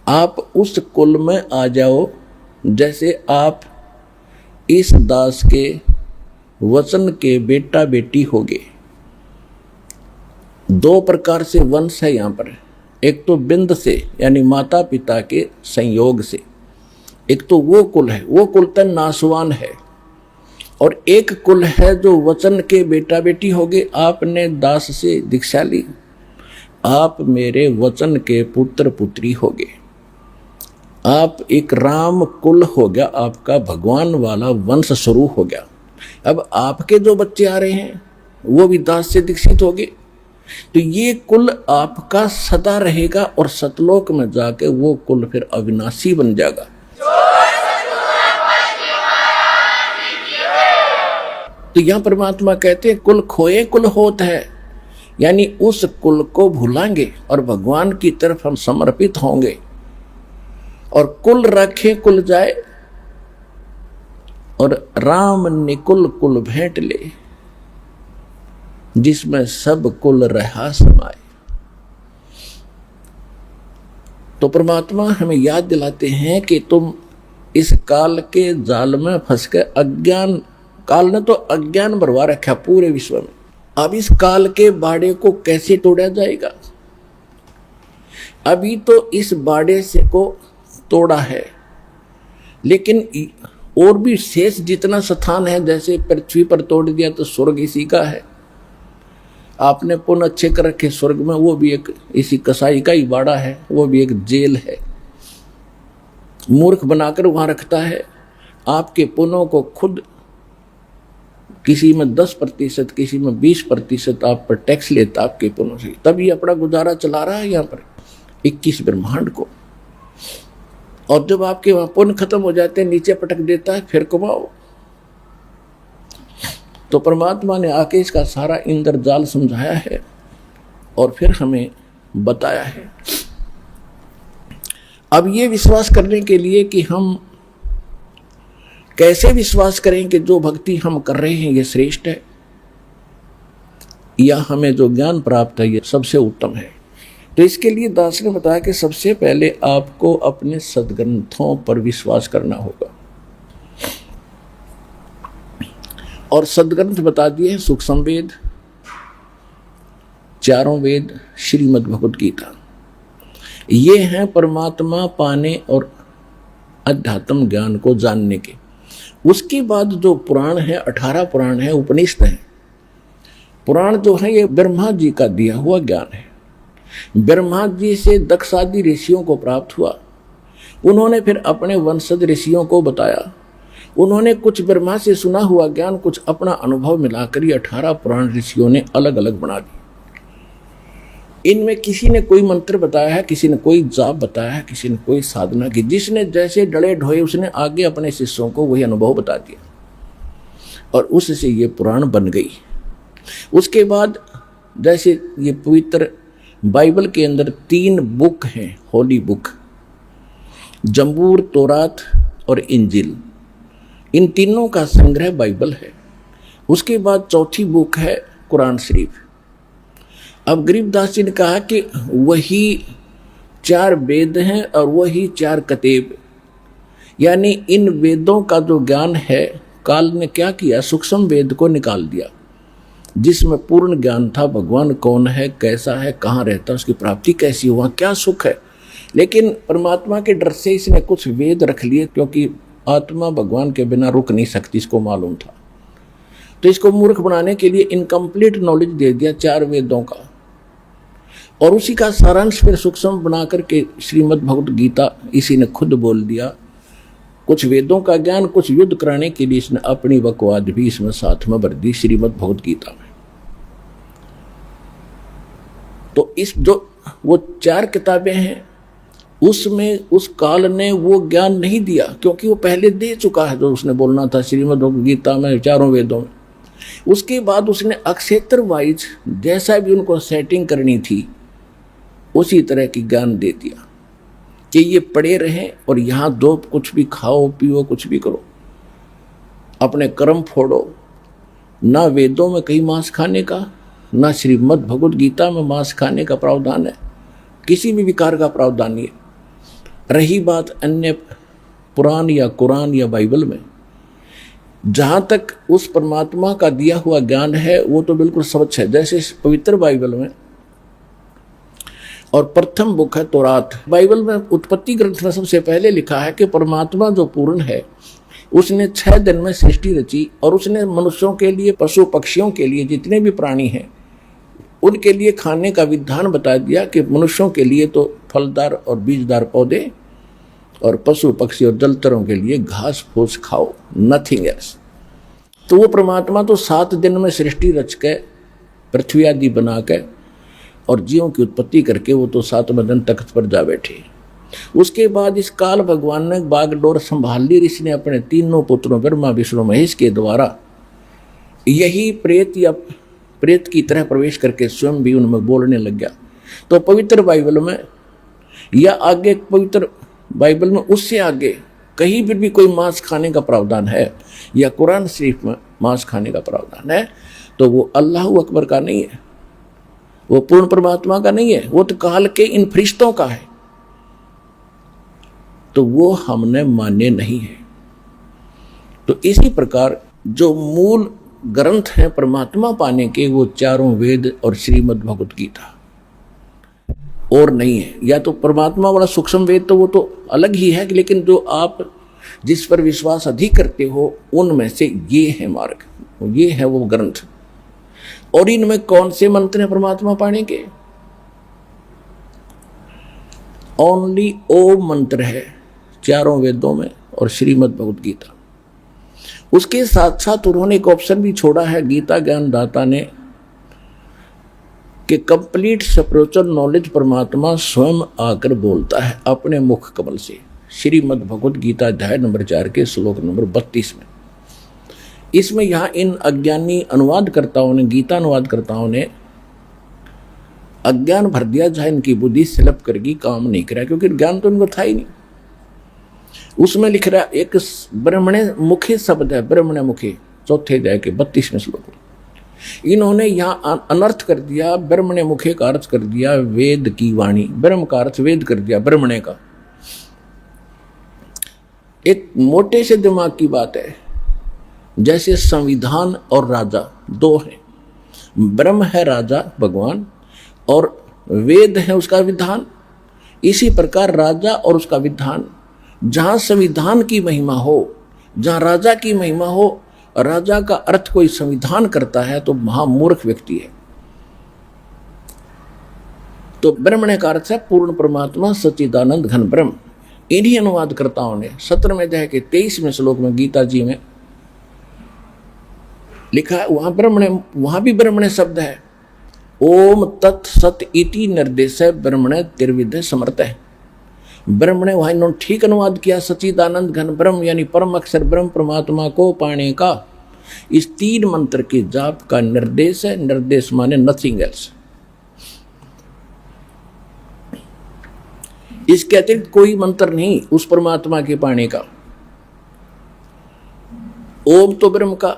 आप उस कुल में आ जाओ जैसे आप इस दास के वचन के बेटा बेटी होगे। दो प्रकार से वंश है यहाँ पर, एक तो बिंद से यानी माता पिता के संयोग से, एक तो वो कुल है, वो कुल तो नासवान है, और एक कुल है जो वचन के बेटा बेटी होगे। आपने दास से दीक्षा ली, आप मेरे वचन के पुत्र पुत्री होगे, आप एक राम कुल हो गया, आपका भगवान वाला वंश शुरू हो गया। अब आपके जो बच्चे आ रहे हैं वो भी दास से दीक्षित होंगे, तो ये कुल आपका सदा रहेगा और सतलोक में जाके वो कुल फिर अविनाशी बन जाएगा। तो यहां परमात्मा कहते हैं कुल खोए कुल होत है, यानी उस कुल को भूलेंगे और भगवान की तरफ हम समर्पित होंगे, और कुल रखे कुल जाए, और राम ने कुल कुल भेंट ले, जिसमें सब कुल रहा समाए। तो परमात्मा हमें याद दिलाते हैं कि तुम इस काल के जाल में फंस के, अज्ञान काल ने तो अज्ञान भरवा रखा पूरे विश्व में, अब इस काल के बाड़े को कैसे तोड़ा जाएगा। अभी तो इस बाड़े से को तोड़ा है, लेकिन और भी शेष जितना स्थान है, जैसे पृथ्वी पर तोड़ दिया तो स्वर्ग इसी का है, आपने पुण्य अच्छे कर रखे स्वर्ग में, वो भी एक इसी कसाई का ही बाड़ा है, वो भी एक जेल है, मूर्ख बनाकर वहां रखता है। आपके पुण्यों को खुद किसी में 10%, किसी में 20% आप पर टैक्स लेता आपके पुण्यों से, तभी अपना गुजारा चला रहा है यहाँ पर 21 ब्रह्मांड को। और जब आपके वहां पुण्य खत्म हो जाते हैं, नीचे पटक देता है, फिर कमाओ। तो परमात्मा ने आके इसका सारा इंद्रजाल समझाया है और फिर हमें बताया है। अब ये विश्वास करने के लिए कि हम कैसे विश्वास करें कि जो भक्ति हम कर रहे हैं ये श्रेष्ठ है, या हमें जो ज्ञान प्राप्त है ये सबसे उत्तम है। तो इसके लिए दास ने बताया कि सबसे पहले आपको अपने सदग्रंथों पर विश्वास करना होगा, और सदग्रंथ बता दिए हैं सूक्ष्म वेद, चारों वेद, श्रीमद् भगवद गीता, ये हैं परमात्मा पाने और अध्यात्म ज्ञान को जानने के। उसके बाद जो पुराण है, 18 पुराण है, उपनिषद है। पुराण जो है ये ब्रह्मा जी का दिया हुआ ज्ञान है, ब्रह्मा जी से दक्षादि ऋषियों को प्राप्त हुआ, उन्होंने फिर अपने वंशज ऋषियों को बताया, उन्होंने कुछ ब्रह्मा से सुना हुआ ज्ञान, कुछ अपना अनुभव मिलाकर ये 18 पुराण ऋषियों ने अलग अलग बना दी। इनमें किसी ने कोई मंत्र बताया है, किसी ने कोई जाप बताया है, किसी ने कोई साधना की, जिसने जैसे डले ढोए उसने आगे अपने शिष्यों को वही अनुभव बता दिया, और उससे ये पुराण बन गई। उसके बाद जैसे ये पवित्र बाइबल के अंदर 3 बुक हैं, होली बुक, जंबूर, तौरात और इंजिल, इन तीनों का संग्रह बाइबल है। उसके बाद चौथी बुक है कुरान शरीफ। अब गरीबदास जी ने कहा कि वही 4 वेद हैं और वही 4 कतेब, यानी इन वेदों का जो ज्ञान है काल ने क्या किया, सूक्ष्म वेद को निकाल दिया, जिसमें पूर्ण ज्ञान था, भगवान कौन है, कैसा है, कहाँ रहता है, उसकी प्राप्ति कैसी हुआ, क्या सुख है, लेकिन परमात्मा के डर से इसने कुछ वेद रख लिए, क्योंकि आत्मा भगवान के बिना रुक नहीं सकती, इसको मालूम था। तो इसको मूर्ख बनाने के लिए इनकम्प्लीट नॉलेज दे दिया 4 वेदों का, और उसी का सारांश फिर सूक्ष्म बना करके श्रीमद् भगवत गीता इसी ने खुद बोल दिया। कुछ वेदों का ज्ञान, कुछ युद्ध कराने के लिए इसने अपनी बकवाद भी इसमें साथ में भर दी श्रीमद् भगवत गीता में। तो इस जो वो 4 किताबें हैं, उसमें उस काल ने वो ज्ञान नहीं दिया, क्योंकि वो पहले दे चुका है जो उसने बोलना था श्रीमद् भगवत गीता में 4 वेदों में। उसके बाद उसने अक्षेत्र वाइज जैसा भी उनको सेटिंग करनी थी उसी तरह की ज्ञान दे दिया कि ये पड़े रहें और यहाँ दो, कुछ भी खाओ पियो, कुछ भी करो, अपने कर्म फोड़ो। ना वेदों में कहीं मांस खाने का, ना श्रीमद् भगवत गीता में मांस खाने का प्रावधान है, किसी भी विकार का प्रावधान नहीं है। रही बात अन्य पुराण या कुरान या बाइबल में, जहाँ तक उस परमात्मा का दिया हुआ ज्ञान है वो तो बिल्कुल स्वच्छ है। जैसे पवित्र बाइबल में, और प्रथम बुक है तौरात। बाइबल में उत्पत्ति ग्रंथ में सबसे पहले लिखा है कि परमात्मा जो पूर्ण है उसने 6 दिन में सृष्टि रची, और उसने मनुष्यों के लिए, पशु पक्षियों के लिए, जितने भी प्राणी हैं उनके लिए खाने का विधान बता दिया कि मनुष्यों के लिए तो फलदार और बीजदार पौधे, और पशु पक्षी और जलचरों के लिए घास फूस खाओ, नथिंग एल्स। तो वो परमात्मा तो 7 दिन में सृष्टि रच के, पृथ्वी आदि बना के और जीवों की उत्पत्ति करके वो तो 7वें दिन तख्त पर जा बैठे। उसके बाद इस काल भगवान ने बागडोर संभाल ली। ऋषि ने अपने 3 पुत्रों ब्रह्मा विष्णु महेश के द्वारा यही प्रेत या प्रेत की तरह प्रवेश करके स्वयं भी उनमें बोलने लग गया। तो पवित्र बाइबल में या आगे पवित्र बाइबल में उससे आगे कहीं पर भी कोई मांस खाने का प्रावधान है या कुरान शरीफ में मांस खाने का प्रावधान है तो वो अल्लाह अकबर का नहीं है, वो पूर्ण परमात्मा का नहीं है, वो तो काल के इन फरिश्तों का है। तो वो हमने माने नहीं है। तो इसी प्रकार जो मूल ग्रंथ हैं परमात्मा पाने के, वो 4 वेद और श्रीमद् भगवत गीता, और नहीं है। या तो परमात्मा वाला सूक्ष्म वेद तो वो तो अलग ही है, लेकिन जो आप जिस पर विश्वास अधिक करते हो उनमें से ये है मार्ग, ये है वो ग्रंथ। और इनमें कौन से मंत्र हैं परमात्मा पाने के? ओनली ओम मंत्र है 4 वेदों में और श्रीमद् भगवत गीता। उसके साथ साथ उन्होंने एक ऑप्शन भी छोड़ा है गीता ज्ञान दाता ने कि कंप्लीट स्पिरिचुअल नॉलेज परमात्मा स्वयं आकर बोलता है अपने मुख कमल से। श्रीमद् भगवत गीता अध्याय नंबर 4 के श्लोक नंबर 32 में। इसमें यहाँ इन अज्ञानी अनुवादकर्ताओं ने, गीता अनुवादकर्ताओं ने अज्ञान भर दिया, जहाँ इनकी बुद्धि स्लप करके काम नहीं करा, क्योंकि ज्ञान तो इनको था ही नहीं। उसमें लिख रहा एक ब्रह्मणे मुखी शब्द है, ब्रह्मणे मुखी, 4थे अध्याय के 32वें श्लोक में। इन्होंने यहाँ अनर्थ कर दिया, ब्रह्मणे मुखे का अर्थ कर दिया वेद की वाणी, ब्रह्म का अर्थ वेद कर दिया ब्रह्मणे का। एक मोटे से दिमाग की बात है, जैसे संविधान और राजा 2 हैं, ब्रह्म है राजा भगवान और वेद है उसका विधान। इसी प्रकार राजा और उसका विधान, जहाँ संविधान की महिमा हो, जहाँ राजा की महिमा हो, राजा का अर्थ कोई संविधान करता है तो महामूर्ख व्यक्ति है। तो ब्रह्मणे का अर्थ है पूर्ण परमात्मा सच्चिदानंद घन ब्रह्म। इन्हीं अनुवादकर्ताओं ने 17वें अध्याय के 23वें श्लोक में गीता जी में लिखा है, वहां ब्रह्मणे, वहां भी ब्रह्मणे शब्द है। ओम तत् सत इति निर्देश ब्रह्मणे त्रिविध समर्थ है। ब्रह्मणे वहां इन्होंने ठीक अनुवाद किया, सच्चिदानंद घन ब्रह्म यानी परम अक्षर ब्रह्म परमात्मा को पाने का इस 3 मंत्र के जाप का निर्देश है। निर्देश माने नथिंग एल्स, इसके अतिरिक्त कोई मंत्र नहीं उस परमात्मा के पाने का। ओम तो ब्रह्म का।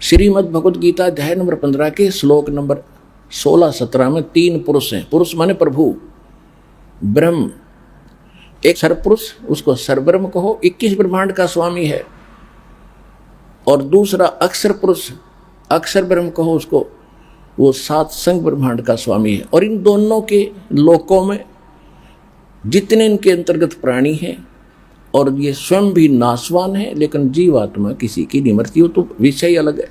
श्रीमद् भगवत गीता अध्याय नंबर 15 के श्लोक नंबर 16-17 में 3 पुरुष हैं। पुरुष माने प्रभु, ब्रह्म एक सरपुरुष, उसको सरब्रह्म कहो, 21 ब्रह्मांड का स्वामी है। और दूसरा अक्षर पुरुष, अक्षर ब्रह्म कहो उसको, वो 7 संग ब्रह्मांड का स्वामी है। और इन दोनों के लोकों में जितने इनके अंतर्गत प्राणी हैं, और ये स्वयं भी नाशवान है, लेकिन जीवात्मा किसी की नहीं मरती, हो तो विषय अलग है।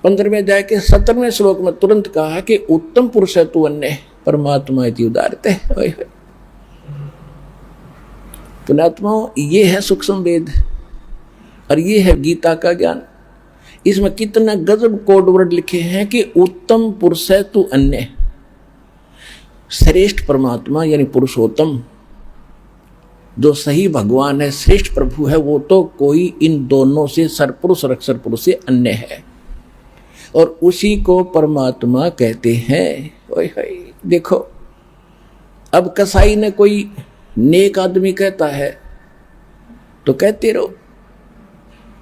15वें अध्याय के 17वें श्लोक में तुरंत कहा कि उत्तम पुरुष है तू अन्य परमात्मा इति उदारते। पुण्यात्माओं, ये है सूक्ष्म वेद और ये है गीता का ज्ञान। इसमें कितना गजब कोड वर्ड लिखे हैं कि उत्तम पुरुष है तू अन्य। श्रेष्ठ परमात्मा यानी पुरुषोत्तम, जो सही भगवान है, श्रेष्ठ प्रभु है, वो तो कोई इन दोनों से सरपुरुष और अक्षर पुरुष से अन्य है, और उसी को परमात्मा कहते हैं। ओए होए, देखो अब कसाई ने कोई नेक आदमी कहता है तो कहते रहो,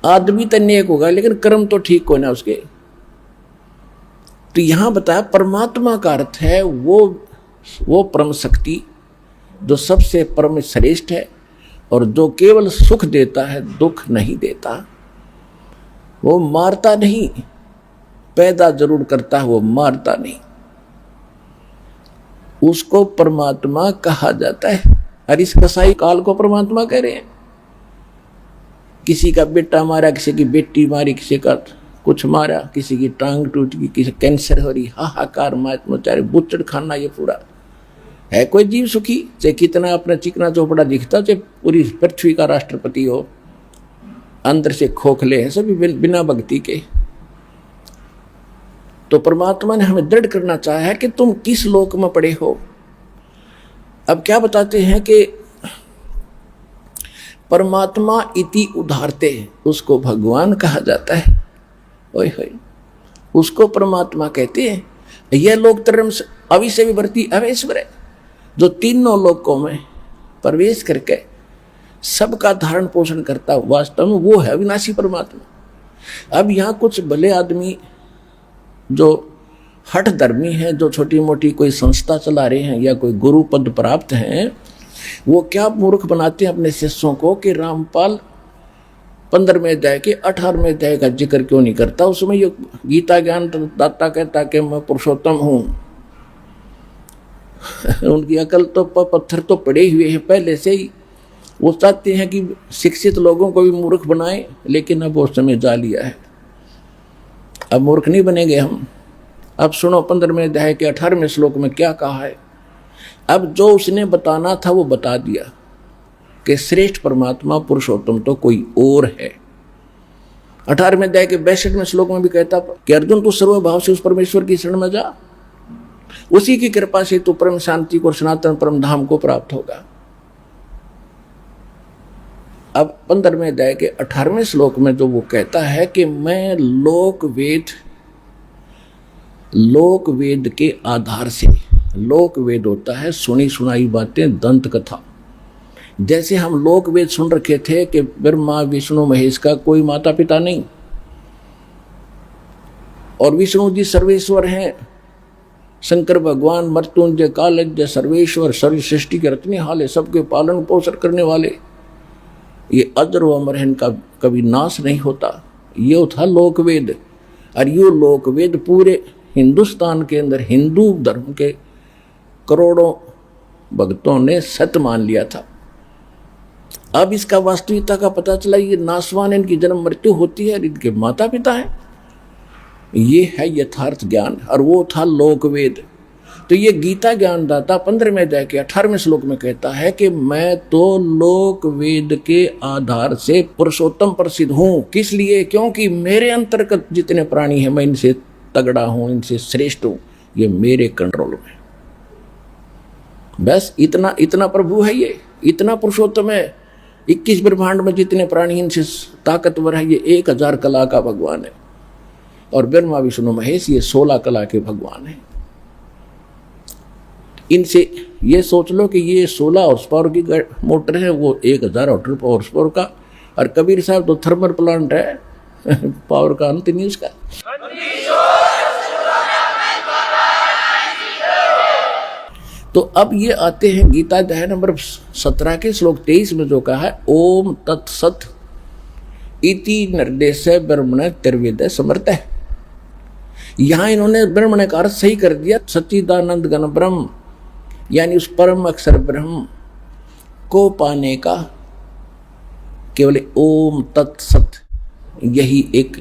आदमी तो नेक होगा लेकिन कर्म तो ठीक होना उसके। तो यहां बताया परमात्मा का अर्थ है वो परम शक्ति जो सबसे परम श्रेष्ठ है और जो केवल सुख देता है, दुख नहीं देता। वो मारता नहीं, पैदा जरूर करता है, वो मारता नहीं। उसको परमात्मा कहा जाता है। और इस कसाई काल को परमात्मा कह रहे हैं। किसी का बेटा मारा, किसी की बेटी मारी, किसी का कुछ मारा, किसी की टांग टूट गई, किसी कैंसर हो रही, हाहाकार मचारे, बुच्चड़ खाना, ये पूरा है। कोई जीव सुखी, चाहे कितना अपना चिकना चौपड़ा दिखता, चाहे पूरी पृथ्वी का राष्ट्रपति हो, अंदर से खोखले हैं सभी बिना भक्ति के। तो परमात्मा ने हमें दृढ़ करना चाहा है कि तुम किस लोक में पड़े हो। अब क्या बताते हैं कि परमात्मा इति उदारते, उसको भगवान कहा जाता है। ओए होए, उसको परमात्मा कहते हैं। यह लोक धर्म अविषय विवर्ती अवेश्वर है, जो तीनों लोकों में प्रवेश करके सबका धारण पोषण करता, वास्तव में वो है अविनाशी परमात्मा। अब यहाँ कुछ भले आदमी जो हठ धर्मी हैं, जो छोटी मोटी कोई संस्था चला रहे हैं या कोई गुरु पद प्राप्त हैं, वो क्या मूर्ख बनाते हैं अपने शिष्यों को कि रामपाल 15वें अध्याय के 18वें अध्याय का जिक्र क्यों नहीं करता। उसमें ये गीता ज्ञान दाता कहता कि मैं पुरुषोत्तम हूं। उनकी अकल तो पत्थर तो पड़े हुए हैं पहले से ही। वो चाहते हैं कि शिक्षित लोगों को भी मूर्ख बनाए, लेकिन अब वो समय जा लिया है। अब मूर्ख नहीं बनेंगे हम। अब सुनो 15वें अध्याय के 18वें श्लोक में क्या कहा है। अब जो उसने बताना था वो बता दिया कि श्रेष्ठ परमात्मा पुरुषोत्तम तो कोई और है। 18वें अध्याय के 62वें श्लोक में भी कहता कि अर्जुन तू सर्वभाव से उस परमेश्वर की शरण में जा, उसी की कृपा से तू परम शांति को, सनातन परम धाम को प्राप्त होगा। अब 15वें अध्याय के 18वें श्लोक में जो वो कहता है कि मैं लोक वेद के आधार से, लोक वेद होता है सुनी सुनाई बातें, दंत कथा। जैसे हम लोक वेद सुन रखे थे कि ब्रह्मा विष्णु महेश का कोई माता पिता नहीं, और विष्णु जी सर्वेश्वर हैं, शंकर भगवान मृत्युंजय कालज्ञ सर्वेश्वर, सर्व सृष्टि के रचनेहारे, सबके पालन पोषण करने वाले, ये अजर व अमर है, इनका कभी नाश नहीं होता। ये था लोकवेद। और ये लोकवेद पूरे हिंदुस्तान के अंदर हिंदू धर्म के करोड़ों भक्तों ने सत्य मान लिया था। अब इसका वास्तविकता का पता चला, ये नासवान, इनकी जन्म मृत्यु होती है, इनके माता पिता हैं। ये है यथार्थ ज्ञान, और वो था लोकवेद। तो ये गीता ज्ञानदाता 15वें अध्याय के 18वें श्लोक में कहता है कि मैं तो लोक वेद के आधार से पुरुषोत्तम प्रसिद्ध हूं। किस लिए? क्योंकि मेरे अंतर्गत जितने प्राणी हैं मैं इनसे तगड़ा हूं, इनसे श्रेष्ठ हूं, ये मेरे कंट्रोल में। बस इतना प्रभु है, ये इतना पुरुषोत्तम है। 21 ब्रह्मांड में जितने प्राणी इनसे ताकतवर है, ये 1000 कला का भगवान है। और ब्रह्मा विष्णु महेश ये 16 कला के भगवान हैं। इनसे ये सोच लो कि ये 16 हॉर्स पावर की मोटर है, वो 1000 हॉर्स पावर का। और कबीर साहब तो थर्मल प्लांट है, पावर का अंत नहीं उसका। तो अब ये आते हैं गीता अध्याय नंबर 17 के श्लोक 23 में जो कहा है, ओम तत्सत इति निर्देश ब्रह्मण तिर्वेद समर्थ है। यहां इन्होंने ब्रह्मण का अर्थ सही कर दिया, सच्चिदानंद घन ब्रह्म, यानी उस परम अक्षर ब्रह्म को पाने का केवल ओम तत्सत यही एक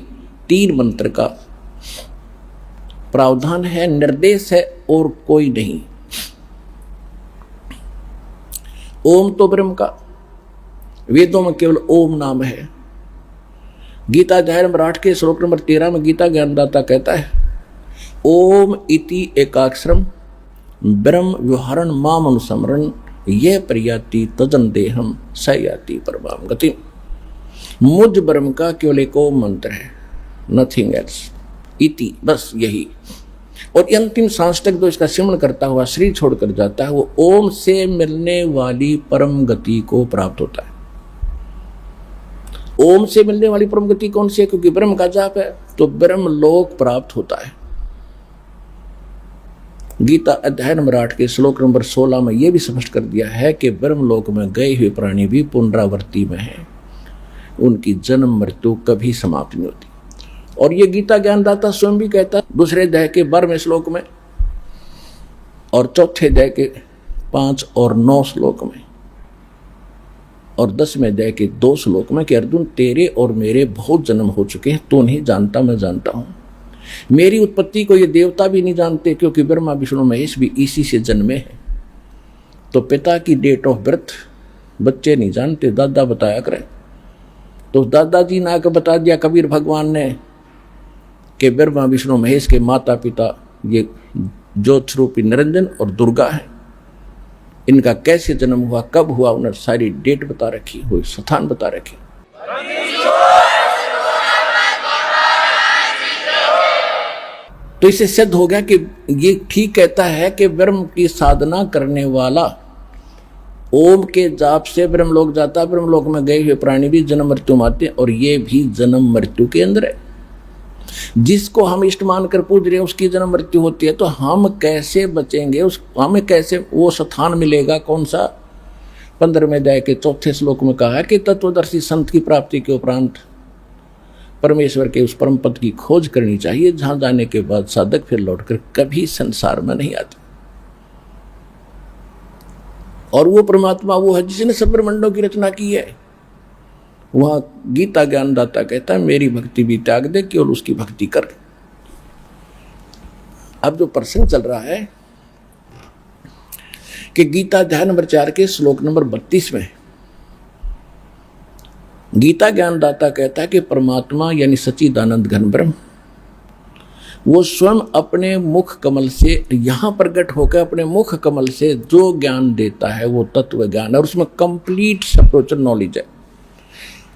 3 मंत्र का प्रावधान है, निर्देश है, और कोई नहीं। ओम तो ब्रह्म का, वेदों में केवल ओम नाम है। गीता अध्याय नंबर 8 के श्लोक नंबर 13 में गीता ज्ञानदाता कहता है, ओम इति एकाक्षरम ब्रह्म व्यवहारण माम अनुस्मरण यह प्रयाति तजन देहम स याति परमाम गति। मुझ ब्रह्म का केवल एक ओम मंत्र है, नथिंग एल्स, इति बस यही। और अंतिम सांस तक जो इसका सिमरण करता हुआ शरीर छोड़कर जाता है, वो ओम से मिलने वाली परम गति को प्राप्त होता है। ओम से मिलने वाली परम गति कौन सी है? क्योंकि ब्रह्म का जाप है तो ब्रह्म लोक प्राप्त होता है। गीता अध्याय नंबर 8 के श्लोक नंबर 16 में यह भी स्पष्ट कर दिया है कि ब्रह्मलोक में गए हुए प्राणी भी पुनरावृत्ति में हैं, उनकी जन्म मृत्यु कभी समाप्त नहीं होती। और ये गीता ज्ञानदाता स्वयं भी कहता है दूसरे अध्याय के 12वें श्लोक में और चौथे अध्याय के 5 और 9 श्लोक में और 10वें अध्याय के 2 श्लोक में कि अर्जुन तेरे और मेरे बहुत जन्म हो चुके हैं, तू नहीं जानता, मैं जानता हूं। मेरी उत्पत्ति को ये देवता भी नहीं जानते, क्योंकि ब्रह्मा विष्णु महेश भी इसी से जन्मे हैं। तो पिता की डेट ऑफ बर्थ बच्चे नहीं जानते, दादा बताया करें। तो दादाजी ने आकर बता दिया कबीर भगवान ने कि ब्रह्मा विष्णु महेश के माता पिता ये ज्योत स्वरूपी निरंजन और दुर्गा है। इनका कैसे जन्म हुआ, कब हुआ, उन्हें सारी डेट बता रखी, वो स्थान बता रखी। तो इससे सिद्ध हो गया कि ये ठीक कहता है कि ब्रह्म की साधना करने वाला ओम के जाप से ब्रह्मलोक जाता, ब्रह्मलोक में गए हुए प्राणी भी जन्म मृत्यु मारते, और ये भी जन्म मृत्यु के अंदर है। जिसको हम इष्ट मानकर पूज रहे हैं उसकी जन्म मृत्यु होती है, तो हम कैसे बचेंगे, हमें कैसे वो स्थान मिलेगा? कौन सा? 15वें अध्याय के 4 श्लोक में कहा है कि तत्वदर्शी संत की प्राप्ति के उपरांत परमेश्वर के उस परम पद की खोज करनी चाहिए, जहां जाने के बाद साधक फिर लौटकर कभी संसार में नहीं आता। और वो परमात्मा वो है जिसने सब ब्रह्मांडों की रचना की है। वहां गीता ज्ञानदाता कहता है मेरी भक्ति भी त्याग दे, केवल उसकी भक्ति कर। अब जो प्रसंग चल रहा है कि गीता अध्याय नंबर 4 के श्लोक नंबर 32 में गीता ज्ञानदाता कहता है कि परमात्मा यानी सच्चिदानंद घन ब्रह्म वो स्वयं अपने मुख कमल से यहां प्रकट होकर अपने मुख कमल से जो ज्ञान देता है वो तत्व ज्ञान है, और उसमें कंप्लीट स्पिरिचुअल नॉलेज है।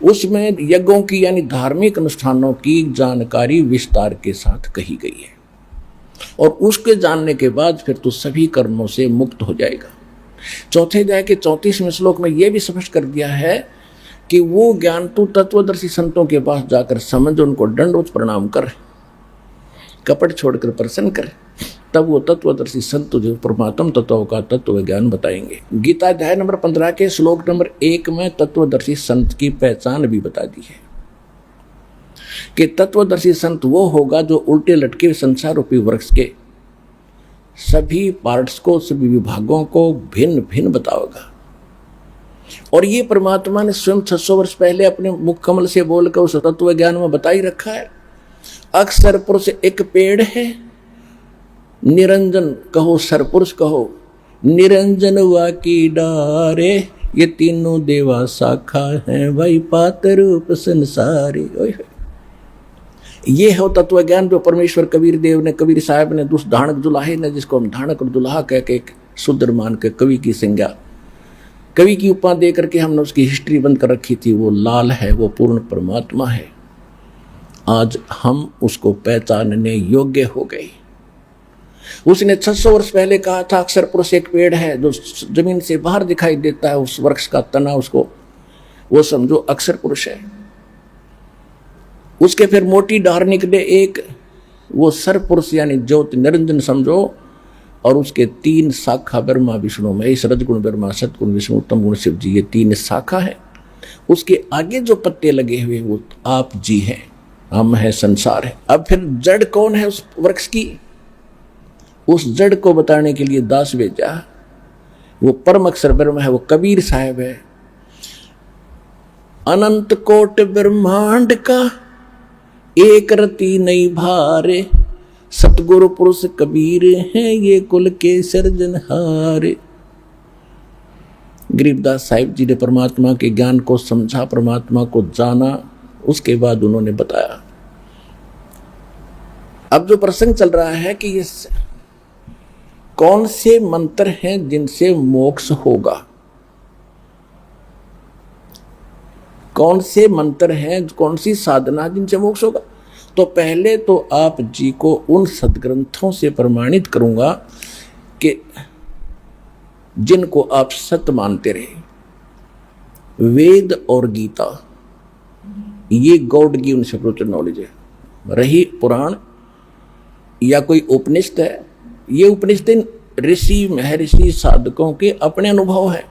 उसमें यज्ञों की यानी धार्मिक अनुष्ठानों की जानकारी विस्तार के साथ कही गई है, और उसके जानने के बाद फिर तो सभी कर्मों से मुक्त हो जाएगा। चौथे अध्याय के 34वें श्लोक में यह भी स्पष्ट कर दिया है कि वो ज्ञान तू तत्वदर्शी संतों के पास जाकर समझ, उनको दंडवत प्रणाम कर, कपट छोड़कर प्रसन्न कर, तब वो तत्वदर्शी संत जो परमात्म तत्वों का तत्व ज्ञान बताएंगे। गीता अध्याय नंबर 15 के श्लोक नंबर 1 में तत्वदर्शी संत की पहचान भी बता दी है कि तत्वदर्शी संत वो होगा जो उल्टे लटके संसार रूपी वृक्ष के सभी पार्ट्स को, सभी विभागों को भिन्न भिन्न बताओगा। और ये परमात्मा ने स्वयं 600 वर्ष पहले अपने मुख कमल से बोलकर उस तत्व ज्ञान में बता ही रखा है। अक्षर पुरुष एक पेड़ है, निरंजन कहो सरपुरुष कहो, निरंजन वाकी डारे, ये तीनों देवा शाखा है, वही पात रूप संसारी। ये हो तत्व ज्ञान जो परमेश्वर कबीर देव ने, कबीर साहब ने, उस धानक दुलाहे ने, जिसको हम धानक और दुल्हा कह के एक शुद्र मान के कवि की संज्ञा, कवि की उपमा दे करके हमने उसकी हिस्ट्री बंद कर रखी थी। वो लाल है, वो पूर्ण परमात्मा है। आज हम उसको पहचानने योग्य हो गए। उसने 600 वर्ष पहले कहा था अक्षर पुरुष एक पेड़ है जो जमीन से बाहर दिखाई देता है, उस वृक्ष का तना उसको वो समझो अक्षर पुरुष है। उसके फिर मोटी डार निकले एक, वो सर पुरुष यानी ज्योति निरंजन समझो, और उसके 3 शाखा ब्रह्मा विष्णु महेश, रजगुण ब्रह्मा, सतगुण विष्णु, उत्तम गुण शिव जी, ये 3 शाखा है। उसके आगे जो पत्ते लगे हुए वो आप जी हैं, हम है, संसार है। अब फिर जड़ कौन है उस वृक्ष की? उस जड़ को बताने के लिए दास भेजा वो परम अक्षर ब्रह्म है, वो कबीर साहब है। अनंत कोट ब्रह्मांड का एक रति नहीं भारे, सतगुरु पुरुष कबीर हैं ये कुल के सर्जनहारे। गरीबदास साहिब जी ने परमात्मा के ज्ञान को समझा, परमात्मा को जाना, उसके बाद उन्होंने बताया। अब जो प्रसंग चल रहा है कि ये कौन से मंत्र हैं जिनसे मोक्ष होगा, कौन से मंत्र हैं, कौन सी साधना जिनसे मोक्ष होगा। तो पहले तो आप जी को उन सदग्रंथों से प्रमाणित करूंगा कि जिनको आप सत्य मानते रहे। वेद और गीता ये गॉड गिवन स्पिरिचुअल नॉलेज है। रही पुराण या कोई उपनिषद है, ये उपनिषद ऋषि महर्षि साधकों के अपने अनुभव है।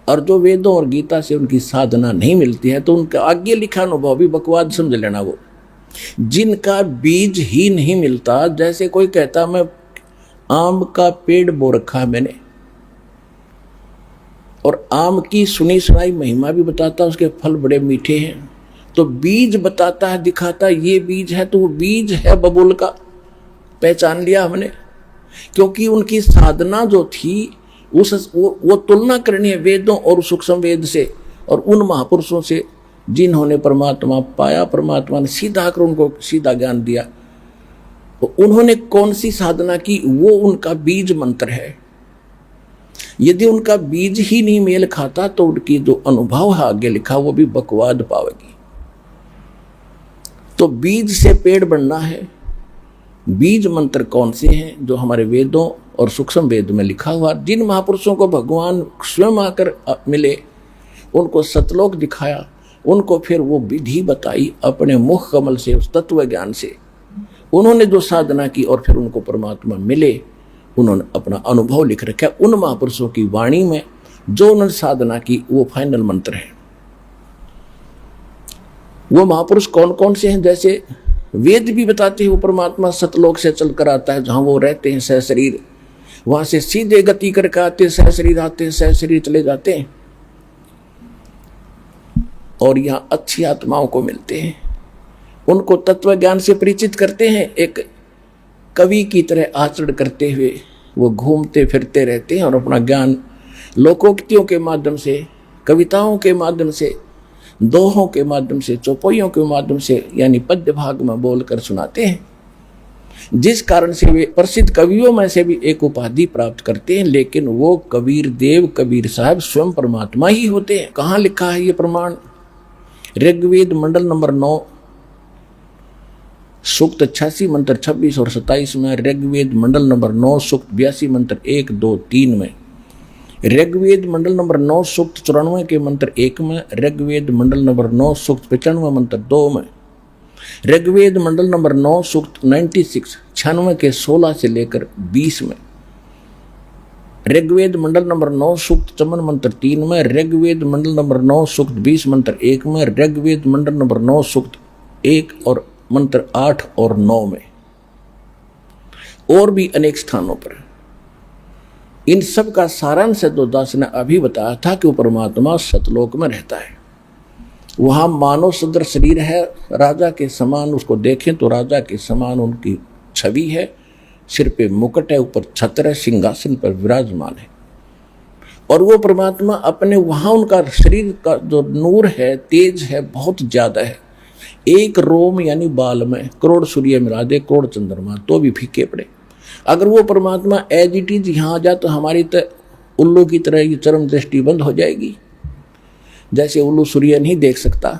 और जो वेदों और गीता से उनकी साधना नहीं मिलती है तो उनका आगे लिखा अनुभव भी बकवाद समझ लेना। वो जिनका बीज ही नहीं मिलता, जैसे कोई कहता मैं आम का पेड़ बो रखा है मैंने, और आम की सुनी सुनाई महिमा भी बताता, उसके फल बड़े मीठे हैं, तो बीज बताता है, दिखाता ये बीज है, तो वो बीज है बबूल का, पहचान लिया हमने। क्योंकि उनकी साधना जो थी वो तुलना करनी है वेदों और सूक्ष्म वेद से और उन महापुरुषों से जिन्होंने परमात्मा पाया, परमात्मा ने सीधा आकर उनको सीधा ज्ञान दिया। तो उन्होंने कौन सी साधना की, वो उनका बीज मंत्र है। यदि उनका बीज ही नहीं मेल खाता तो उनकी जो अनुभव है आगे लिखा वो भी बकवाद पावेगी। तो बीज से पेड़ बनना है। बीज मंत्र कौन से हैं जो हमारे वेदों और सूक्ष्म वेद में लिखा हुआ, जिन महापुरुषों को भगवान स्वयं आकर मिले, उनको सतलोक दिखाया, उनको फिर वो विधि बताई अपने मुख कमल से, उस तत्व ज्ञान से उन्होंने जो साधना की और फिर उनको परमात्मा मिले, उन्होंने अपना अनुभव लिख रखा। उन महापुरुषों की वाणी में जो उन्होंने साधना की वो फाइनल मंत्र है। वो महापुरुष कौन कौन से हैं, जैसे वेद भी बताते हैं वो परमात्मा सतलोक से चलकर आता है, जहां वो रहते हैं सह शरीर, वहां से सीधे गति करके आते, सह शरीर आते हैं, सह शरीर चले जाते हैं और यहां अच्छी आत्माओं को मिलते हैं, उनको तत्व ज्ञान से परिचित करते हैं। एक कवि की तरह आचरण करते हुए वो घूमते फिरते रहते हैं और अपना ज्ञान लोकोक्तियों के माध्यम से, कविताओं के माध्यम से, दोहों के माध्यम से, चौपाइयों के माध्यम से, यानी पद्य भाग में बोलकर सुनाते हैं, जिस कारण से वे प्रसिद्ध कवियों में से भी एक उपाधि प्राप्त करते हैं। लेकिन वो कबीर देव, कबीर साहब स्वयं परमात्मा ही होते हैं। कहाँ लिखा है ये प्रमाण? ऋग्वेद मंडल नंबर 9 सूक्त 86 मंत्र 26 और 27 में, ऋग्वेद मंडल नंबर 9 सूक्त 82 मंत्र 1, 2, 3 में, ऋग्वेद मंडल नंबर 9 सूक्त 94 के मंत्र 1 में, ऋग्वेद मंडल नंबर 9 सूक्त 95 मंत्र 2 में, ऋग्वेद मंडल नंबर 9 सूक्त 96 के 16 से लेकर 20 में, ऋग्वेद मंडल नंबर 9 सूक्त 54 मंत्र 3 में, ऋग्वेद मंडल नंबर 9 सूक्त 20 मंत्र 1 में, ऋग्वेद मंडल नंबर 9 सूक्त 1 और मंत्र 8 और 9 में, और भी अनेक स्थानों पर। इन सब का सारांश जो दास ने अभी बताया था कि वो परमात्मा सतलोक में रहता है, वहां मानव सदृश शरीर है, राजा के समान, उसको देखें तो राजा के समान उनकी छवि है, सिर पे मुकुट है, ऊपर छत्र है, सिंहासन पर विराजमान है। और वो परमात्मा अपने वहां उनका शरीर का जो नूर है, तेज है, बहुत ज्यादा है। एक रोम यानी बाल में करोड़ सूर्य मिला दे, करोड़ चंद्रमा, तो भी फीके पड़े। अगर वो परमात्मा एज इट इज यहाँ आ जाए तो हमारी तो उल्लू की तरह ये चरम दृष्टि बंद हो जाएगी, जैसे उल्लू सूर्य नहीं देख सकता।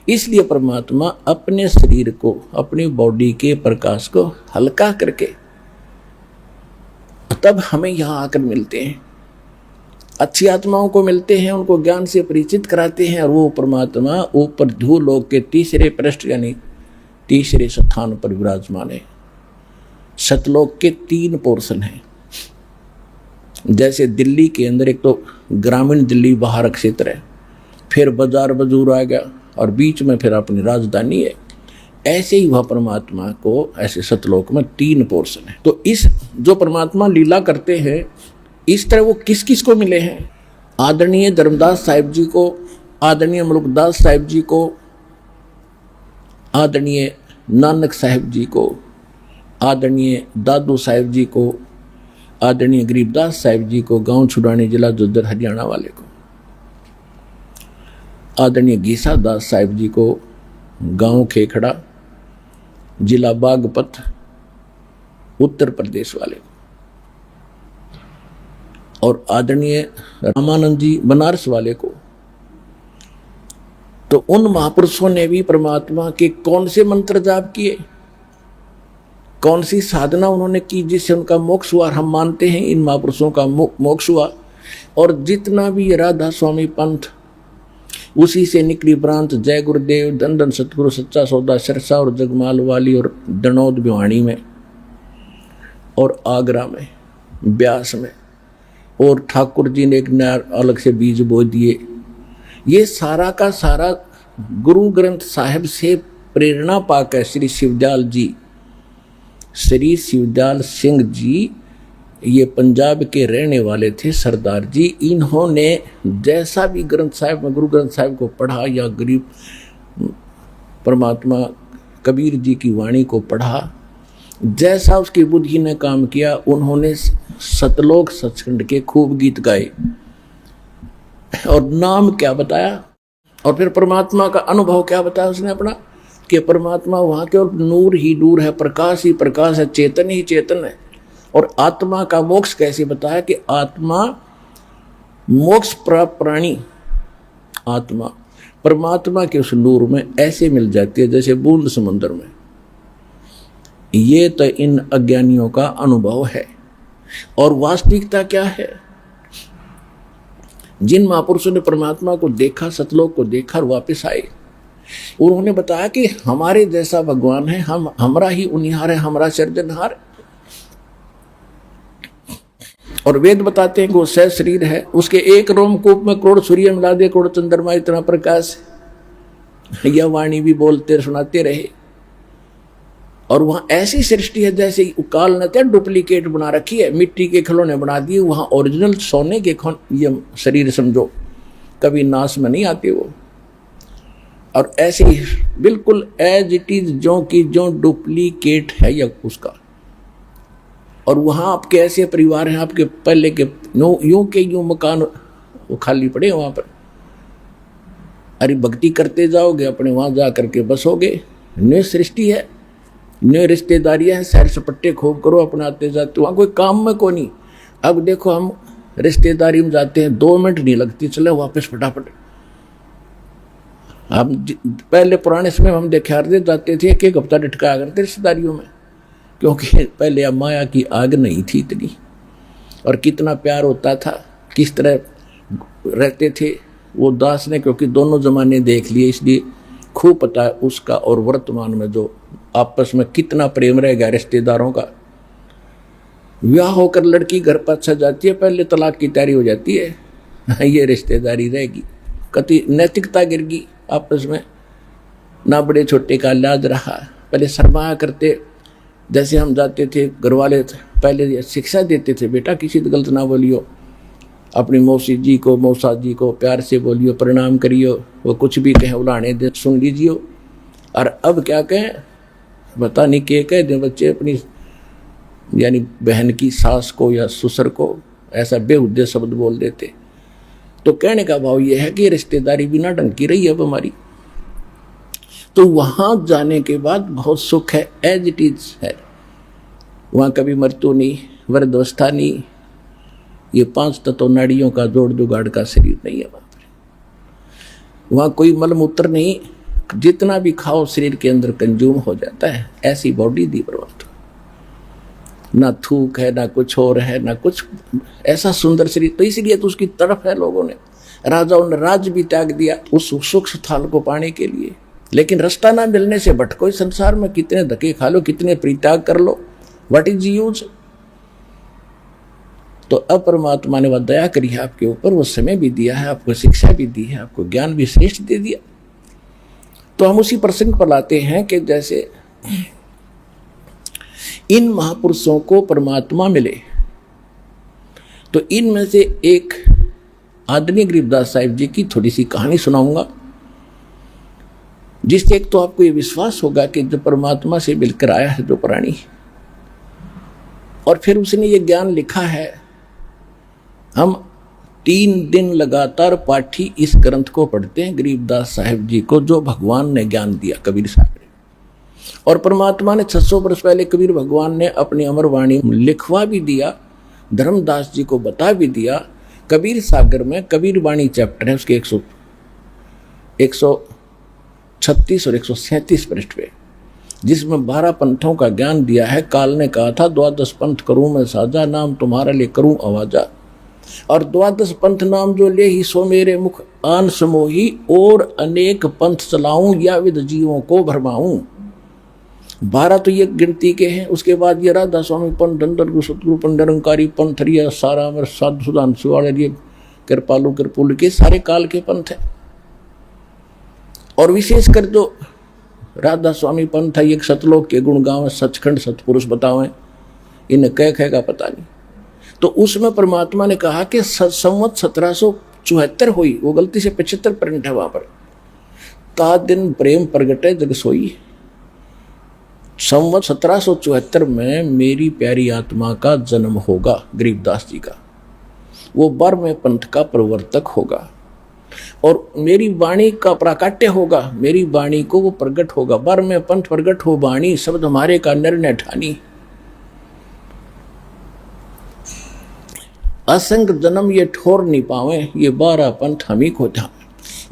इसलिए परमात्मा अपने शरीर को, अपनी बॉडी के प्रकाश को हल्का करके तब हमें यहाँ आकर मिलते हैं, अच्छी आत्माओं को मिलते हैं, उनको ज्ञान से परिचित कराते हैं। और वो परमात्मा ऊपर धूलोक के तीसरे पृष्ठ यानी तीसरे स्थान पर विराजमान है। सतलोक के 3 पोर्शन हैं। जैसे दिल्ली के अंदर एक तो ग्रामीण दिल्ली बाहर क्षेत्र है, फिर बाजार बजूर आ गया और बीच में फिर अपनी राजधानी है। ऐसे ही वह परमात्मा को ऐसे सतलोक में 3 पोर्शन है। तो इस जो परमात्मा लीला करते हैं इस तरह वो किस किस को मिले हैं? आदरणीय धर्मदास साहिब जी को, आदरणीय मुल्कदास साहिब जी को, आदरणीय नानक साहिब जी को, आदरणीय दादू साहिब जी को, आदरणीय गरीबदास साहिब जी को, गांव छुड़ानी जिला जुद्दर हरियाणा वाले को, आदरणीय गीसा दास साहिब जी को, गांव खेखड़ा जिला बागपत उत्तर प्रदेश वाले को, और आदरणीय रामानंद जी बनारस वाले को। तो उन महापुरुषों ने भी परमात्मा के कौन से मंत्र जाप किए, कौन सी साधना उन्होंने की जिससे उनका मोक्ष हुआ। हम मानते हैं इन महापुरुषों का मोक्ष हुआ। और जितना भी राधा स्वामी पंथ उसी से निकली प्रांत, जय गुरुदेव, धन धन सतगुरु, सच्चा सौदा, सिरसा और जगमाल वाली और दनौद भिवानी में और आगरा में, ब्यास में, और ठाकुर जी ने एक नया अलग से बीज बो दिए। ये सारा का सारा गुरु ग्रंथ साहिब से प्रेरणा पाकर श्री शिवदयाल जी, श्री शिवदयाल सिंह जी, ये पंजाब के रहने वाले थे सरदार जी। इन्होंने जैसा भी ग्रंथ साहिब में गुरु ग्रंथ साहिब को पढ़ा या गरीब परमात्मा कबीर जी की वाणी को पढ़ा, जैसा उसकी बुद्धि ने काम किया, उन्होंने सतलोक सचखंड के खूब गीत गाए और नाम क्या बताया, और फिर परमात्मा का अनुभव क्या बताया उसने अपना, कि परमात्मा वहाँ केवल नूर ही नूर है, प्रकाश ही प्रकाश है, चेतन ही चेतन है। और आत्मा का मोक्ष कैसे बताया, कि आत्मा मोक्ष प्राप्त प्राणी, आत्मा परमात्मा के उस नूर में ऐसे मिल जाती है जैसे बूंद समुद्र में। ये तो इन अज्ञानियों का अनुभव है। और वास्तविकता क्या है? जिन महापुरुषों ने परमात्मा को देखा, सतलोक को देखा और वापस आए, उन्होंने बताया कि हमारे जैसा भगवान है, हमरा ही उनिहार है, हमारा सृजनहार। और वेद बताते हैं कि वो सह शरीर है, उसके एक रोमकूप में करोड़ सूर्य मिला दे, करोड़ चंद्रमा इतना प्रकाश है। यह वाणी भी बोलते सुनाते रहे। और वहां ऐसी सृष्टि है जैसे काल ने तो डुप्लीकेट बना रखी है, मिट्टी के खिलौने बना दिए, वहां ओरिजिनल सोने के ये शरीर समझो, कभी नाश में नहीं आते वो। और ऐसे ही बिल्कुल एज इट इज, जो कि जो डुप्लीकेट है या उसका। और वहां आपके ऐसे परिवार हैं, आपके पहले के यूं के यूं मकान वो खाली पड़े वहां पर। अरे भक्ति करते जाओगे, अपने वहां जा करके बसोगे। न्यू सृष्टि है, न्यू रिश्तेदारियां हैं, सैर सपट्टे खूब करो, अपने आते जाते, वहां कोई काम में कोई नहीं। अब देखो हम रिश्तेदारी में जाते हैं, 2 मिनट नहीं लगती, चले वापस फटाफट। हम पहले पुराने समय में हम देखे जाते थे, एक हफ्ता डटका करते रिश्तेदारियों में, क्योंकि पहले अब माया की आग नहीं थी इतनी। और कितना प्यार होता था, किस तरह रहते थे वो दास ने, क्योंकि दोनों जमाने देख लिए, इसलिए खूब पता है उसका। और वर्तमान में जो आपस में कितना प्रेम रह गया रिश्तेदारों का। ब्याह होकर लड़की घर पर अच्छा जाती है, पहले तलाक की तैयारी हो जाती है, ये रिश्तेदारी रहेगी, कति नैतिकता गिर गई आपस में, ना बड़े छोटे का लिहाज रहा। पहले शर्माया करते, जैसे हम जाते थे घर वाले पहले शिक्षा देते थे, बेटा किसी तो गलत ना बोलियो, अपनी मौसी जी को, मौसा जी को प्यार से बोलियो, प्रणाम करियो, वो कुछ भी कहें उलाने दे सुन लीजियो। और अब क्या कहें, बता नहीं क्या कह दें बच्चे अपनी, यानी बहन की सास को या ससुर को ऐसा बेहुद्दे शब्द बोल देते। तो कहने का भाव यह है कि रिश्तेदारी बिना ढंग की रही है हमारी। तो वहां जाने के बाद बहुत सुख है, एज इट इज है। वहां कभी मृत्यु नहीं, वृद्धावस्था नहीं, ये 5 तत्व नाड़ियों का जोड़ जुगाड़ का शरीर नहीं है वहां पर। वहां कोई मलमूत्र नहीं, जितना भी खाओ शरीर के अंदर कंज्यूम हो जाता है। ऐसी बॉडी दी परमात्मा, ना थूक है, ना कुछ और है, ना कुछ, ऐसा सुंदर शरीर। तो इसलिए तो उसकी तरफ है लोगों ने, राजाओं ने राज भी त्याग दिया उस सुख स्थान को पाने के लिए। लेकिन रास्ता ना मिलने से भटको इस संसार में, कितने धक्के खा लो, कितने परित्याग कर लो, व्हाट इज यूज। तो अब परमात्मा ने वह दया करी है आपके ऊपर, वो समय भी दिया है, आपको शिक्षा भी दी है, आपको ज्ञान भी श्रेष्ठ दे दिया। तो हम उसी प्रसंग पर लाते हैं कि जैसे इन महापुरुषों को परमात्मा मिले तो इनमें से एक आदरणीय गरीबदास साहिब जी की थोड़ी सी कहानी सुनाऊंगा, जिससे एक तो आपको ये विश्वास होगा कि जो परमात्मा से मिलकर आया है जो प्राणी, और फिर उसने ये ज्ञान लिखा है। हम 3 दिन लगातार पाठी इस ग्रंथ को पढ़ते हैं, गरीबदास साहिब जी को जो भगवान ने ज्ञान दिया, कबीर साहब ने। और परमात्मा ने 600 वर्ष पहले कबीर भगवान ने अपनी अमर वाणी लिखवा भी दिया, धर्मदास जी को बता भी दिया। कबीर सागर में कबीर वाणी चैप्टर है, उसके 136 और 137 पृष्ठ पे, जिसमें 12 पंथों का ज्ञान दिया है। काल ने कहा था 12 पंथ करूं मैं साजा, नाम तुम्हारा ले करूं आवाजा। और 12 पंथ नाम जो ले ही सो मेरे मुख आन समोही, और अनेक पंथ चलाऊं या विद जीवों को भरमाऊं। 12 तो ये गिनती के हैं। उसके बाद ये राधा स्वामी पंथ, धनधर सतगुरु पंथ, निरंकारी पंथ, हरिया सारा अमर साधु सुधान शिवाड़, ये कृपालु कृपुल के सारे काल के पंथ हैं। और विशेषकर जो राधा स्वामी पंथ है, एक सतलोक के गुण गावे, सचखंड सतपुरुष बतावें, इन्हें कह का पता नहीं। तो उसमें परमात्मा ने कहा कि संवत 1774 हुई, वो गलती से 75 प्रिंट है वहां पर। ता दिन प्रेम प्रगटे जग सोई। संवत 1774 में मेरी प्यारी आत्मा का जन्म होगा, गरीबदास जी का। वो बर्म पंथ का प्रवर्तक होगा और मेरी वाणी का प्राकट्य होगा, मेरी वाणी को वो प्रकट होगा। बर्म पंथ प्रगट हो वाणी, शब्द हमारे का निर्णय ठानी। असंग जन्म ये ठोर नहीं पावे, ये 12 पंथ हम ही को था।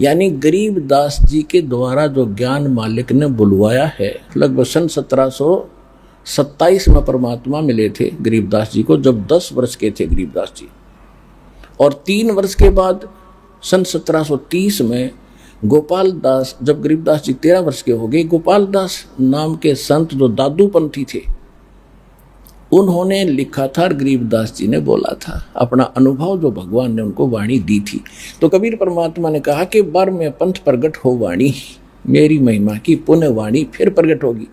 यानी गरीबदास जी के द्वारा जो ज्ञान मालिक ने बुलवाया है, लगभग सन 1727 में परमात्मा मिले थे गरीबदास जी को, जब 10 वर्ष के थे गरीबदास जी। और 3 वर्ष के बाद सन 1730 में गोपाल दास, जब गरीबदास जी 13 वर्ष के हो गए, गोपाल दास नाम के संत जो दादू पंथी थे, उन्होंने लिखा था और गरीबदास जी ने बोला था अपना अनुभव जो भगवान ने उनको वाणी दी थी। तो कबीर परमात्मा ने कहा कि बार में पंथ प्रगट हो वाणी, मेरी महिमा की पुण्य वाणी फिर प्रगट होगी।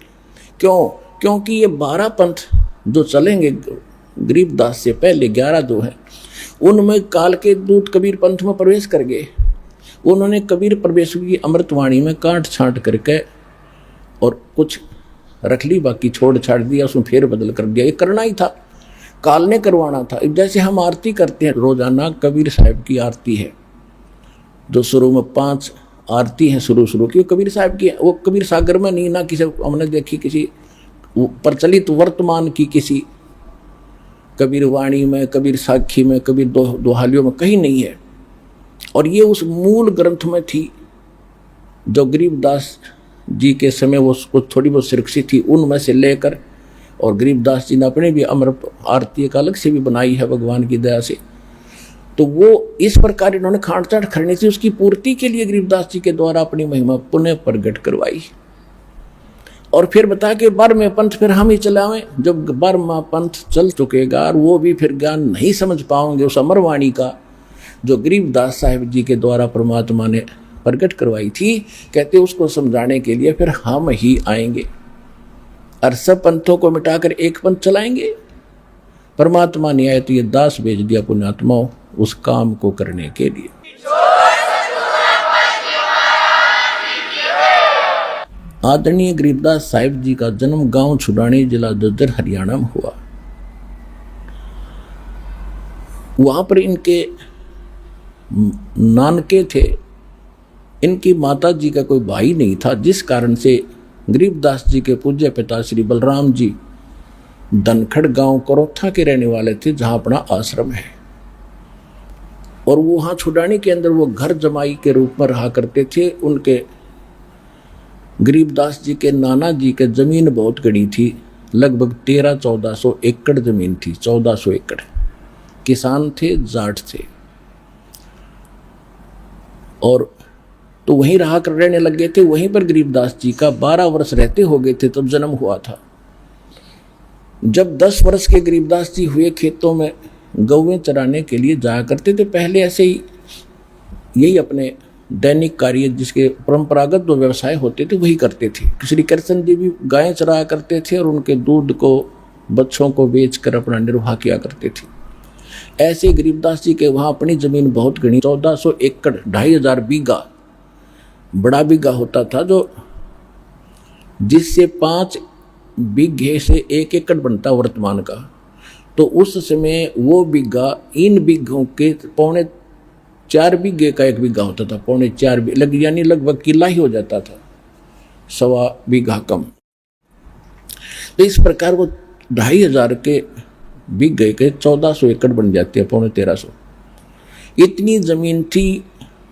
क्यों? क्योंकि ये 12 पंथ जो चलेंगे गरीबदास से पहले 11 जो हैं, उनमें काल के दूत कबीर पंथ में प्रवेश कर गए। उन्होंने कबीर प्रवेश की अमृतवाणी में काट छांट करके और कुछ रख ली, बाकी छोड़ छाड़ दिया, उसमें फेर बदल कर दिया। ये करना ही था, काल ने करवाना था। जैसे हम आरती करते हैं रोजाना, कबीर साहब की आरती है जो शुरू में 5 आरती हैं शुरू की, वो कबीर साहब की है। वो कबीर सागर में नहीं, ना किसी हमने देखी किसी प्रचलित वर्तमान की किसी कबीर वाणी में, कबीर साखी में, कबीर दोहालियों में कहीं नहीं है। और ये उस मूल ग्रंथ में थी जो गरीबदास जी के समय वो कुछ थोड़ी बहुत सुरक्षित थी, उनमें से लेकर। और गरीबदास जी ने अपने भी अमृत आरती एक अलग से भी बनाई है भगवान की दया से। तो वो इस प्रकार इन्होंने खांड-छांट करनी थी, उसकी पूर्ति के लिए गरीबदास जी के द्वारा अपनी महिमा पुनः प्रगट करवाई। और फिर बता के बारहवें पंथ फिर हम ही चलावें। जब 12वां पंथ चल चुकेगा और वो भी फिर ज्ञान नहीं समझ पाओगे उस अमरवाणी का जो गरीबदास साहिब जी के द्वारा परमात्मा ने प्रकट करवाई थी, कहते उसको समझाने के लिए फिर हम ही आएंगे और सब पंथों को मिटाकर एक पंथ चलाएंगे। परमात्मा ने आए तो ये दास भेज दिया पुण्यात्माओं उस काम को करने के लिए। आदरणीय गरीबदास साहिब जी का जन्म गांव छुड़ानी, जिला जज्जर, हरियाणा में हुआ। वहां पर इनके नानके थे। इनकी माता जी का कोई भाई नहीं था, जिस कारण से गरीबदास जी के पूज्य पिता श्री बलराम जी धनखड़ गांव करोथा के रहने वाले थे, जहां अपना आश्रम है। और वो वहां छुड़ानी के अंदर वो घर जमाई के रूप में रहा करते थे। उनके गरीबदास जी के नाना जी के जमीन बहुत गड़ी थी, लगभग 1300-1400 एकड़ जमीन थी। 1400 एकड़। किसान थे, जाट थे। और तो वहीं रहा कर रहने लग गए थे। वहीं पर गरीबदास जी का 12 वर्ष रहते हो गए थे तब जन्म हुआ था। जब 10 वर्ष के गरीबदास जी हुए, खेतों में गौवें चराने के लिए जाया करते थे। पहले ऐसे ही यही अपने दैनिक कार्य जिसके परंपरागत जो व्यवसाय होते थे वही करते थे। श्री कृष्ण जी भी गायें चराया करते थे और उनके दूध को, बच्चों को बेचकर अपना निर्वाह किया करते थे। ऐसे गरीबदास जी के वहाँ अपनी जमीन बहुत घनी, 1400 एकड़, 2500 बीघा, बड़ा बीघा होता था, जो जिससे 5 बीघे से 1 एकड़ बनता वर्तमान का। तो उस समय वो बीघा इन बीघों के 4.25 बीघे का 1 बीघा होता था, 4.25 यानी लगभग किला ही हो जाता था, 1.25 बीघा कम। तो इस प्रकार वो 2500 के बीघे के 1400 एकड़ बन जाते हैं, 1350। इतनी जमीन थी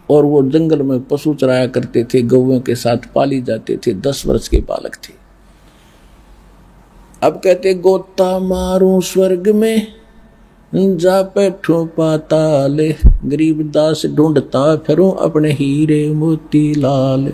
और वो जंगल में पशु चराया करते थे, गौओं के साथ पाली जाते थे, 10 वर्ष के बालक थे। अब कहते गोता मारूं स्वर्ग में जा बैठूं पाताल, गरीबदास ढूंढता फिरूं अपने हीरे मोती लाल।